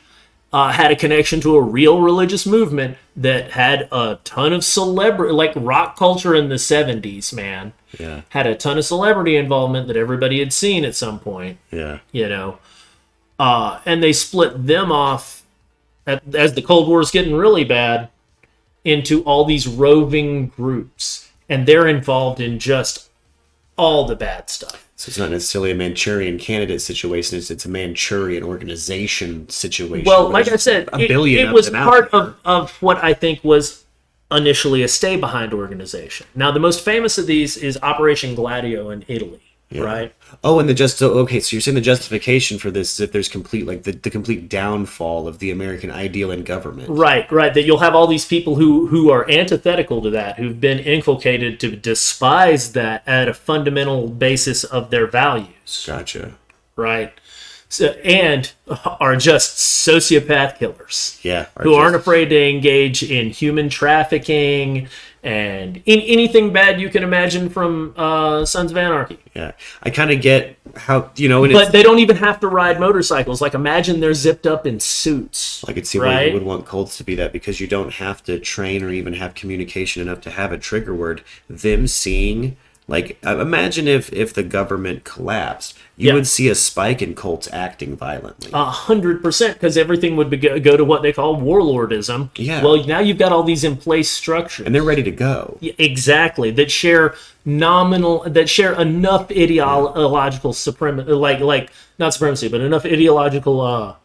had a connection to a real religious movement that had a ton of celebrity, like rock culture in the 70s, man. Yeah. Had a ton of celebrity involvement that everybody had seen at some point. Yeah. You know. And they split them off as the Cold War is getting really bad into all these roving groups. And they're involved in just all the bad stuff. So it's not necessarily a Manchurian candidate situation, it's a Manchurian organization situation. Well, like I said, it was part of what I think was initially a stay-behind organization. Now, the most famous of these is Operation Gladio in Italy, right? Oh, and okay, so you're saying the justification for this is if there's complete, like, the complete downfall of the American ideal in government. Right. That you'll have all these people who are antithetical to that, who've been inculcated to despise that at a fundamental basis of their values. Gotcha. Right. So, and are just sociopath killers. Yeah. Who aren't afraid to engage in human trafficking and anything bad you can imagine from Sons of Anarchy. Yeah. I kind of get how, but they don't even have to ride motorcycles. Like, imagine they're zipped up in suits. I could see why you would want cults to be that, because you don't have to train or even have communication enough to have a trigger word. Them seeing, like, imagine if the government collapsed, you would see a spike in cults acting violently. 100%, because everything would go to what they call warlordism. Yeah. Well, now you've got all these in place structures, and they're ready to go. Yeah, exactly. That share enough ideological supremacy, like not supremacy, but enough ideological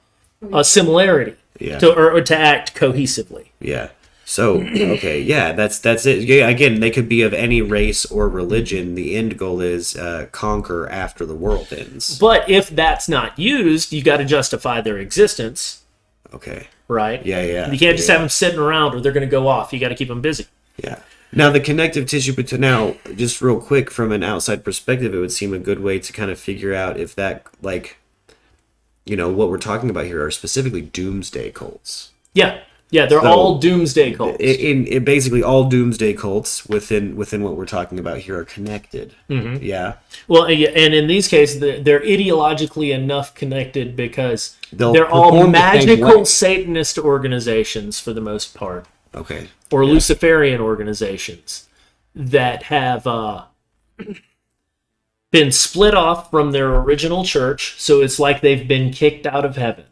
similarity to act cohesively. Yeah. So, okay, yeah, that's it. Yeah, again, they could be of any race or religion. The end goal is conquer after the world ends. But if that's not used, you got to justify their existence. Okay. Right? Yeah. You can't just have them sitting around or they're going to go off. You got to keep them busy. Yeah. Now, the connective tissue, now, just real quick, from an outside perspective, it would seem a good way to kind of figure out if that, like, what we're talking about here are specifically doomsday cults. Yeah. Yeah, they're all doomsday cults. In basically all doomsday cults within what we're talking about here are connected. Mm-hmm. Yeah. Well, and in these cases, they're ideologically enough connected because they're all magical Satanist organizations for the most part. Okay. Or Luciferian organizations that have been split off from their original church, so it's like they've been kicked out of heaven.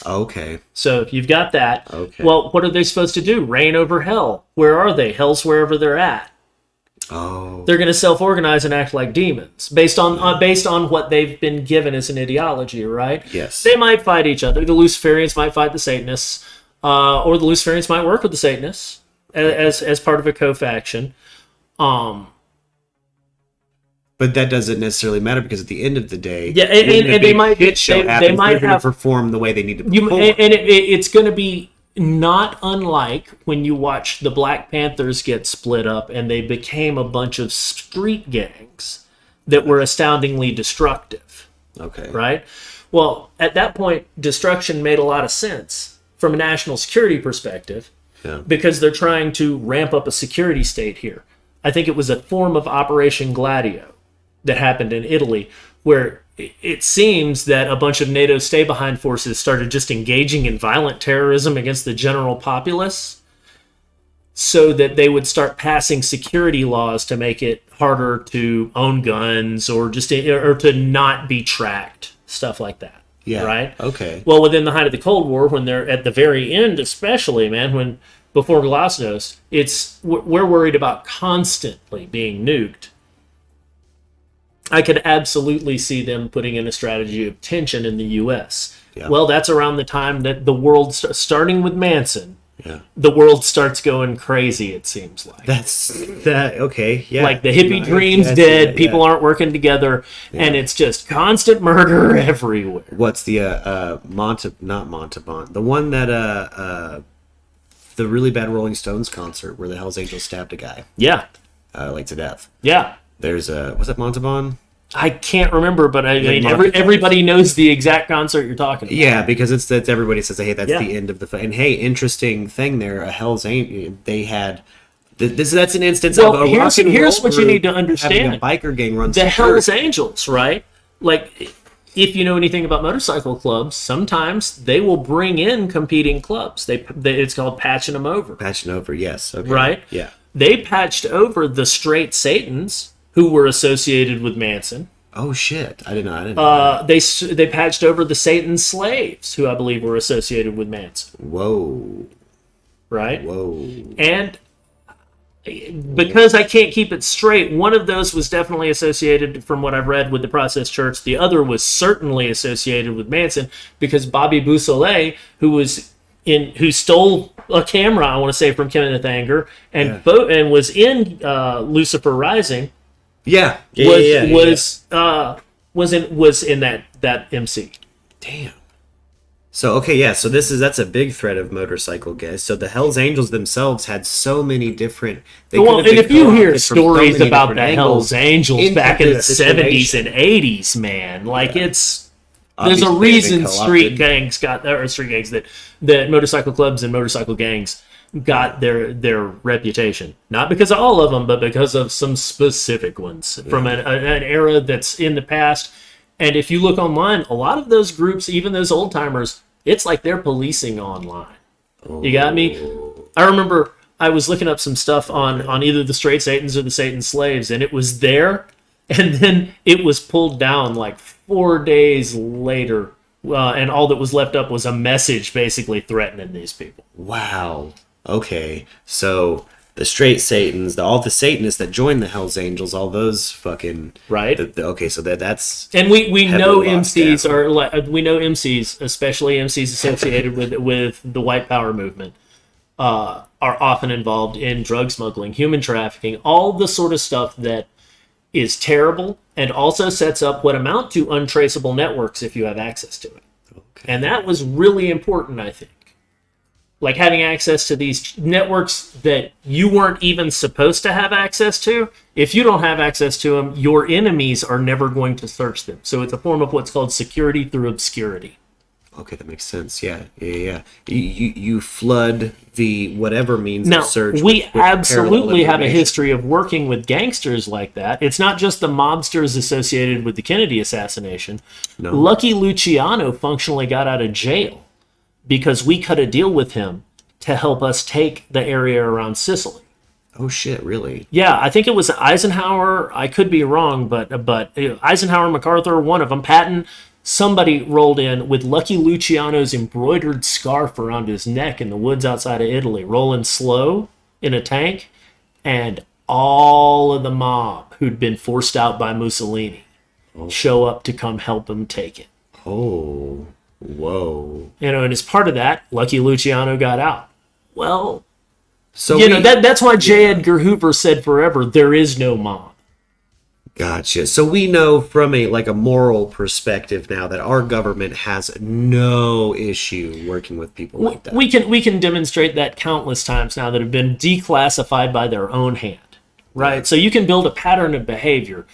Okay. So if you've got that, okay. Well, what are they supposed to do? Reign over hell. Where are they? Hell's wherever they're at. Oh. They're going to self-organize and act like demons based on what they've been given as an ideology, right? Yes. They might fight each other. The Luciferians might fight the Satanists, or the Luciferians might work with the Satanists as part of a co-faction. But that doesn't necessarily matter, because at the end of the day, and they might have perform the way they need to perform. It's going to be not unlike when you watch the Black Panthers get split up and they became a bunch of street gangs that were astoundingly destructive. Okay. Right? Well, at that point, destruction made a lot of sense from a national security perspective, because they're trying to ramp up a security state here. I think it was a form of Operation Gladio that happened in Italy, where it seems that a bunch of NATO stay-behind forces started just engaging in violent terrorism against the general populace, so that they would start passing security laws to make it harder to own guns or to not be tracked, stuff like that. Yeah. Right? Okay. Well, within the height of the Cold War, when they're at the very end, especially, man, before Glasnost, we're worried about constantly being nuked. I could absolutely see them putting in a strategy of tension in the U.S. Yeah. Well, that's around the time that the world, starting with Manson, Yeah. the world starts going crazy, it seems like. That's that. Okay. Yeah. Like the hippie No, dream's I see dead, that, people yeah. aren't working together, and it's just constant murder everywhere. What's the not Montalban, the one that the really bad Rolling Stones concert where the Hells Angels stabbed a guy Yeah, like to death. yeah. There's was it Montalban? I can't remember, but I mean, Monty everybody knows the exact concert you're talking about. Yeah, because it's everybody says, hey, that's Yeah. the end of the and hey, interesting thing there, a Hell's Angel, they had that's an instance Well, of a here's rock and what roll you need to group understand. having a biker gang run The some Hells church. Angels, right? Like, if you know anything about motorcycle clubs, sometimes they will bring in competing clubs. It's called patching them over, Patching over, yes, okay, right? yeah. They patched over the straight Satans who were associated with Manson. Oh shit, I didn't know. They patched over the Satan slaves who I believe were associated with Manson, Whoa, right? whoa. And because I can't keep it straight, one of those was definitely associated, from what I've read, with the Process Church. The other was certainly associated with Manson because Bobby Beausoleil, who stole a camera, I want to say, from Kenneth Anger, and was in Lucifer Rising, was in that MC. Damn. So okay, yeah. So that's a big thread of motorcycle guys. So the Hell's Angels themselves had so many different. Well, and if you hear co-opted from so stories many about the different Hells Angels into back in the this 70s situation. and 80s, man, like there's a Obviously, they've reason been street co-opted. gangs that motorcycle clubs and motorcycle gangs got their reputation, not because of all of them, but because of some specific ones from an era that's in the past. And if you look online, a lot of those groups, even those old timers, it's like they're policing online. You got me? I remember I was looking up some stuff on either the Straight Satans or the Satan Slaves, and it was there, and then it was pulled down like 4 days later, and all that was left up was a message basically threatening these people. Wow. Okay. So the straight Satans, all the Satanists that joined the Hell's Angels, all those fucking Right. Okay, so that's And we know heavily locked MCs down. are like, we know MCs, especially MCs associated with the white power movement, are often involved in drug smuggling, human trafficking, all the sort of stuff that is terrible and also sets up what amount to untraceable networks if you have access to it. okay. And that was really important, I think. Like having access to these networks that you weren't even supposed to have access to. If you don't have access to them, your enemies are never going to search them. So it's a form of what's called security through obscurity. Okay, that makes sense. Yeah. You flood the whatever means Now, of search. we with parallel absolutely have a information. history of working with gangsters like that. It's not just the mobsters associated with the Kennedy assassination. No. Lucky Luciano functionally got out of jail because we cut a deal with him to help us take the area around Sicily. Oh shit! Really? Yeah, I think it was Eisenhower. I could be wrong, but Eisenhower, MacArthur, one of them, Patton, somebody rolled in with Lucky Luciano's embroidered scarf around his neck in the woods outside of Italy, rolling slow in a tank, and all of the mob who'd been forced out by Mussolini show up to come help him take it. Oh, whoa! And as part of that, Lucky Luciano got out. Well, So that's why J. Edgar Hoover said forever, there is no mob. Gotcha. So we know from a moral perspective now that our government has no issue working with people like that. We can demonstrate that countless times now that have been declassified by their own hand, right? Yeah. So you can build a pattern of behavior.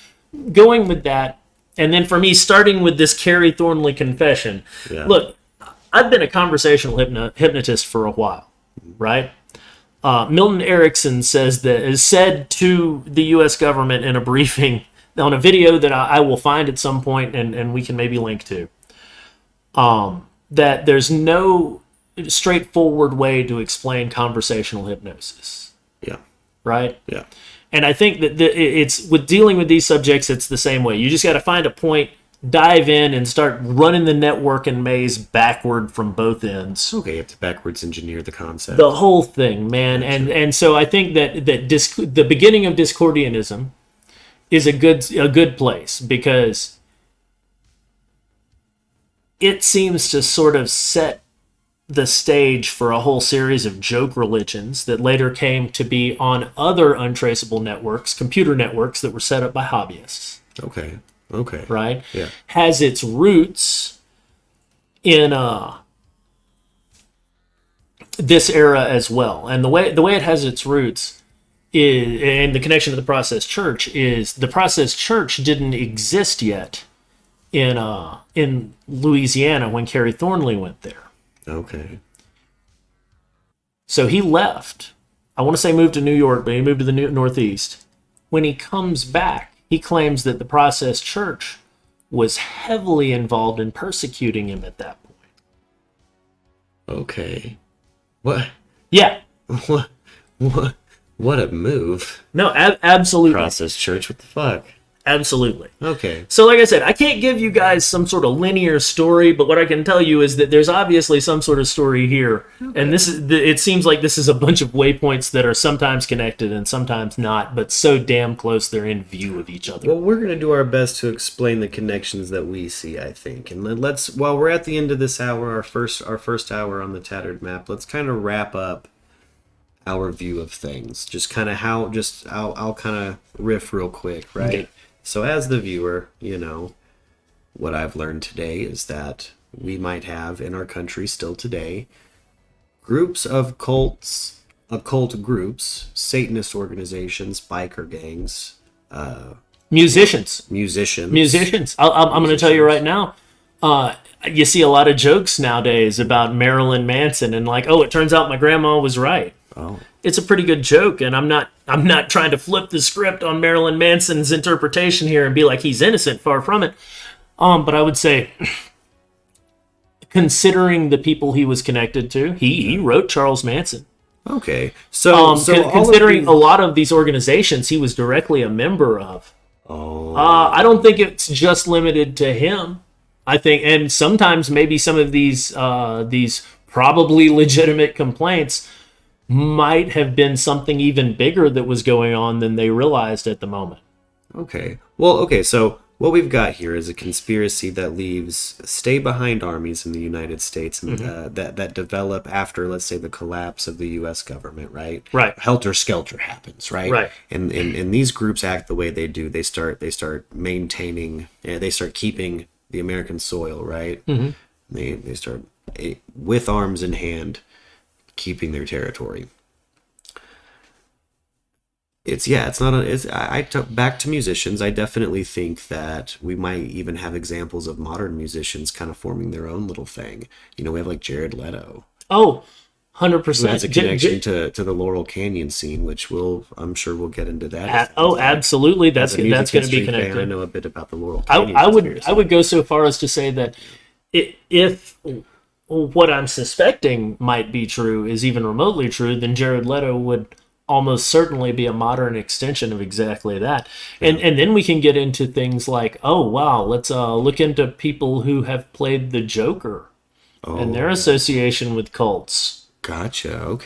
Going with that, and then for me, starting with this Carrie Thornley confession. Yeah. Look, I've been a conversational hypnotist for a while, right? Milton Erickson is said to the U.S. government in a briefing on a video that I will find at some point and we can maybe link to, that there's no straightforward way to explain conversational hypnosis, Yeah. right? Yeah. And I think that it's with dealing with these subjects, it's the same way. You just got to find a point, dive in, and start running the network and maze backward from both ends. Okay, you have to backwards engineer the concept. The whole thing, man. And so I think that the beginning of Discordianism is a good place, because it seems to sort of set the stage for a whole series of joke religions that later came to be on other untraceable networks, computer networks that were set up by hobbyists. Okay. Right? Yeah. Has its roots in this era as well. And the way it has its roots is, and the connection to the Process Church is, the Process Church didn't exist yet in Louisiana when Kerry Thornley went there. Okay. So he left. I want to say moved to New York, but he moved to the Northeast. When he comes back, he claims that the Process Church was heavily involved in persecuting him at that point. Okay. What? Yeah. What a move. No, absolutely. Process Church, what the fuck? Absolutely. Okay. So like I said, I can't give you guys some sort of linear story, but what I can tell you is that there's obviously some sort of story here. Okay. And it seems like this is a bunch of waypoints that are sometimes connected and sometimes not, but so damn close they're in view of each other. Well, we're going to do our best to explain the connections that we see, I think. And let's, while we're at the end of this hour, our first hour on the Tattered Map, let's kind of wrap up our view of things. Just kind of I'll kind of riff real quick, right? Okay. So as the viewer, what I've learned today is that we might have in our country still today groups of occult groups, Satanist organizations, biker gangs, musicians. I'm going to tell you right now, you see a lot of jokes nowadays about Marilyn Manson and like, oh, it turns out my grandma was right. Oh. It's a pretty good joke, and I'm not trying to flip the script on Marilyn Manson's interpretation here and be like he's innocent, far from it. But I would say, considering the people he was connected to, he wrote Charles Manson. Okay, so considering a lot of these organizations he was directly a member of. Oh. I don't think it's just limited to him. I think, and sometimes maybe some of these probably legitimate complaints might have been something even bigger that was going on than they realized at the moment. Okay. Well, okay, so what we've got here is a conspiracy that leaves stay-behind armies in the United States and that develop after, let's say, the collapse of the U.S. government, right? Right. Helter-skelter happens, right? Right. And these groups act the way they do. They start maintaining, they start keeping the American soil, right? Mm-hmm. They start, with arms in hand, keeping their territory. Back to musicians. I definitely think that we might even have examples of modern musicians kind of forming their own little thing. We have like Jared Leto. Oh, 100%. Who has a connection to the Laurel Canyon scene, which I'm sure we'll get into that. Absolutely. That's going to be connected. Fan, I know a bit about the Laurel Canyon. I would go so far as to say that if what I'm suspecting might be true is even remotely true, then Jared Leto would almost certainly be a modern extension of exactly that. And then we can get into things like, oh, wow, let's look into people who have played the Joker and their association with cults. Gotcha.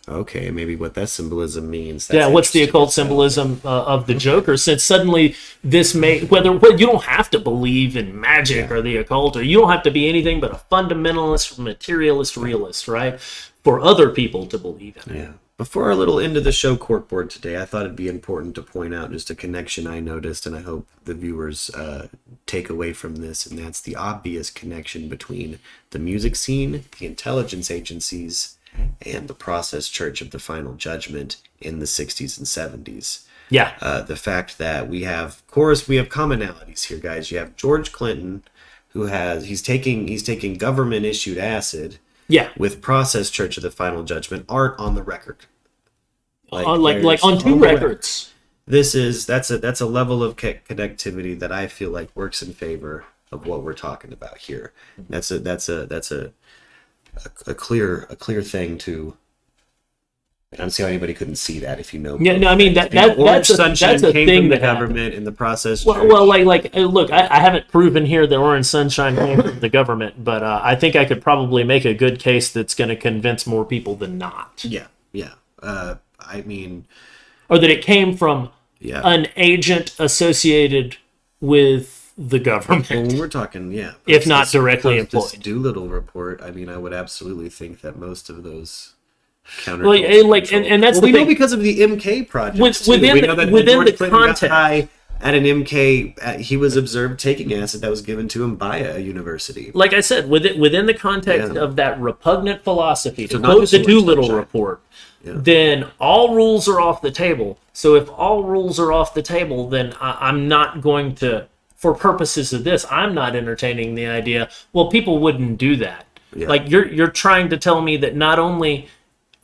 Okay, maybe what that symbolism means. What's the occult symbolism of the Joker? Since suddenly this whether you don't have to believe in magic or the occult, or you don't have to be anything but a fundamentalist, materialist, realist, right? For other people to believe in. Yeah. Before our little end of the show corkboard today, I thought it'd be important to point out just a connection I noticed, and I hope the viewers take away from this, and that's the obvious connection between the music scene, the intelligence agencies, and the Process Church of the Final Judgment in the 60s and 70s. Yeah. The fact that we have commonalities here, guys. You have George Clinton, he's taking government issued acid. Yeah. With Process Church of the Final Judgment aren't on the record. Like on two records. That's a level of connectivity that I feel like works in favor of what we're talking about here. That's a clear thing to. I don't see how anybody couldn't see that if you know. Yeah, no, I mean that's a thing from the that government in the Process. Well, look, I haven't proven here that Orange Sunshine came from the government, but I think I could probably make a good case that's going to convince more people than not. Yeah. I mean, or that it came from an agent associated with the Well, government, when we're talking, if not directly this employed. Doolittle report, I mean, I would absolutely think that most of those Well, and that's the we know thing. because of the MK project. Within we the- know that within George the Clinton got context. high at an MK. He was observed taking acid that was given to him by a university. Like I said, within the context Yeah. of that repugnant philosophy, So to not quote just the so much Doolittle sunshine. report, Yeah. then all rules are off the table. So if all rules are off the table, then I'm not going to, for purposes of this, I'm not entertaining the idea, well, people wouldn't do that. Yeah. Like you're trying to tell me that not only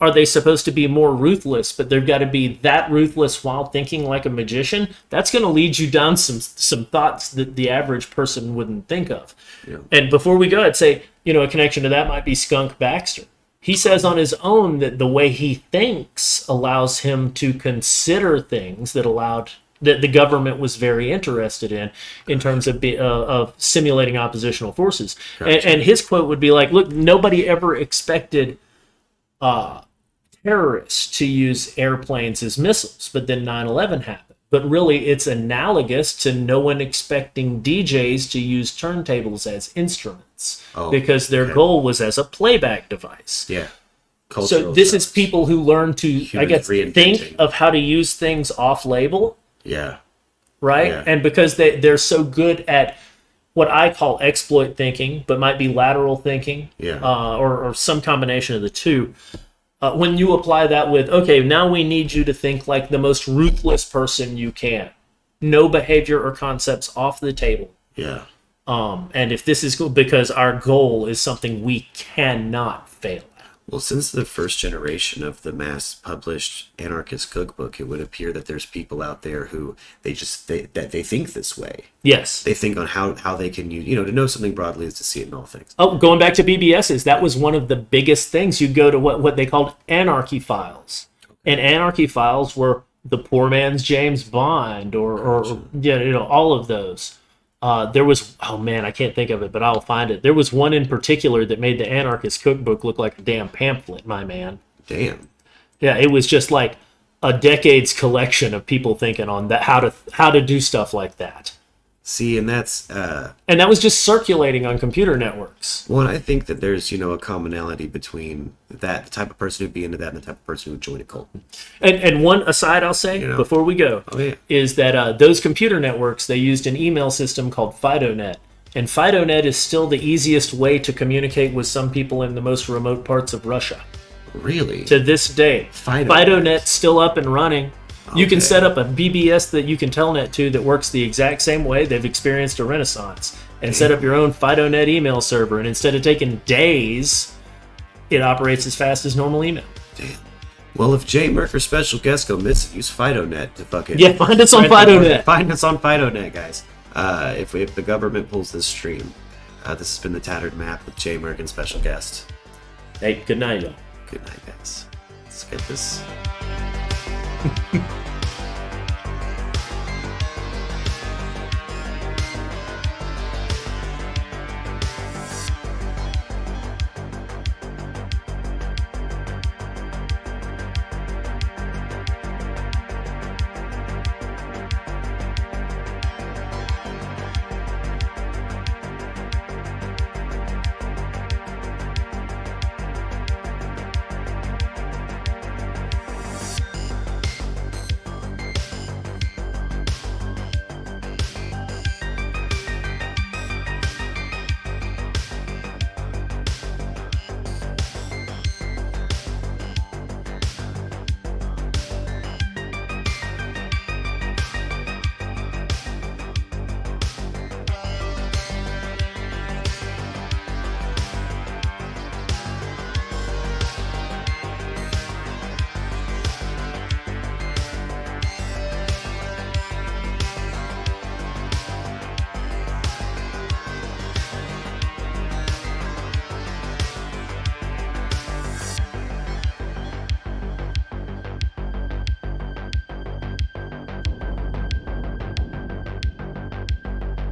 are they supposed to be more ruthless, but they've got to be that ruthless while thinking like a magician? That's going to lead you down some thoughts that the average person wouldn't think of. Yeah. And before we go, I'd say, a connection to that might be Skunk Baxter. He says on his own that the way he thinks allows him to consider things that the government was very interested in terms of simulating oppositional forces. Gotcha. And his quote would be like, look, nobody ever expected terrorists to use airplanes as missiles, but then 9/11 happened. But really, it's analogous to no one expecting DJs to use turntables as instruments because their goal was as a playback device. Yeah. So this is people who learn to, I guess, reinventing. think of how to use things off-label, Yeah. right? Yeah. And because they're so good at what I call exploit thinking, but might be lateral thinking, Yeah. or some combination of the two. When you apply that with, okay, now we need you to think like the most ruthless person you can. No behavior or concepts off the table. Yeah. And if this is because our goal is something we cannot fail at. Well, since the first generation of the mass published anarchist cookbook, it would appear that there's people out there who they think this way. Yes. They think on how they can use, to know something broadly is to see it in all things. Oh, going back to BBSs, that was one of the biggest things. You go to what they called anarchy files. And anarchy files were the poor man's James Bond or all of those. There was, oh man, I can't think of it, but I'll find it. There was one in particular that made the anarchist cookbook look like a damn pamphlet, my man. Damn. Yeah, it was just like a decade's collection of people thinking on that how to do stuff like that. See, and that's And that was just circulating on computer networks. well, I think that there's a commonality between that, the type of person who'd be into that, and the type of person who would join a cult. And one aside I'll say before we go is that those computer networks, they used an email system called FidoNet. And FidoNet is still the easiest way to communicate with some people in the most remote parts of Russia. Really? To this day. FidoNet's still up and running. You can set up a BBS that you can telnet to that works the exact same way. They've experienced a renaissance. And set up your own FidoNet email server. And instead of taking days, it operates as fast as normal email. Damn. Well, if Jay Merker special guest go missing, use FidoNet to fucking... Yeah, find us on FidoNet. Find us on FidoNet, guys. If the government pulls this stream. This has been the Tattered Map with Jay Merker and special guest. Hey, good night, y'all. Good night, guys. Let's get this...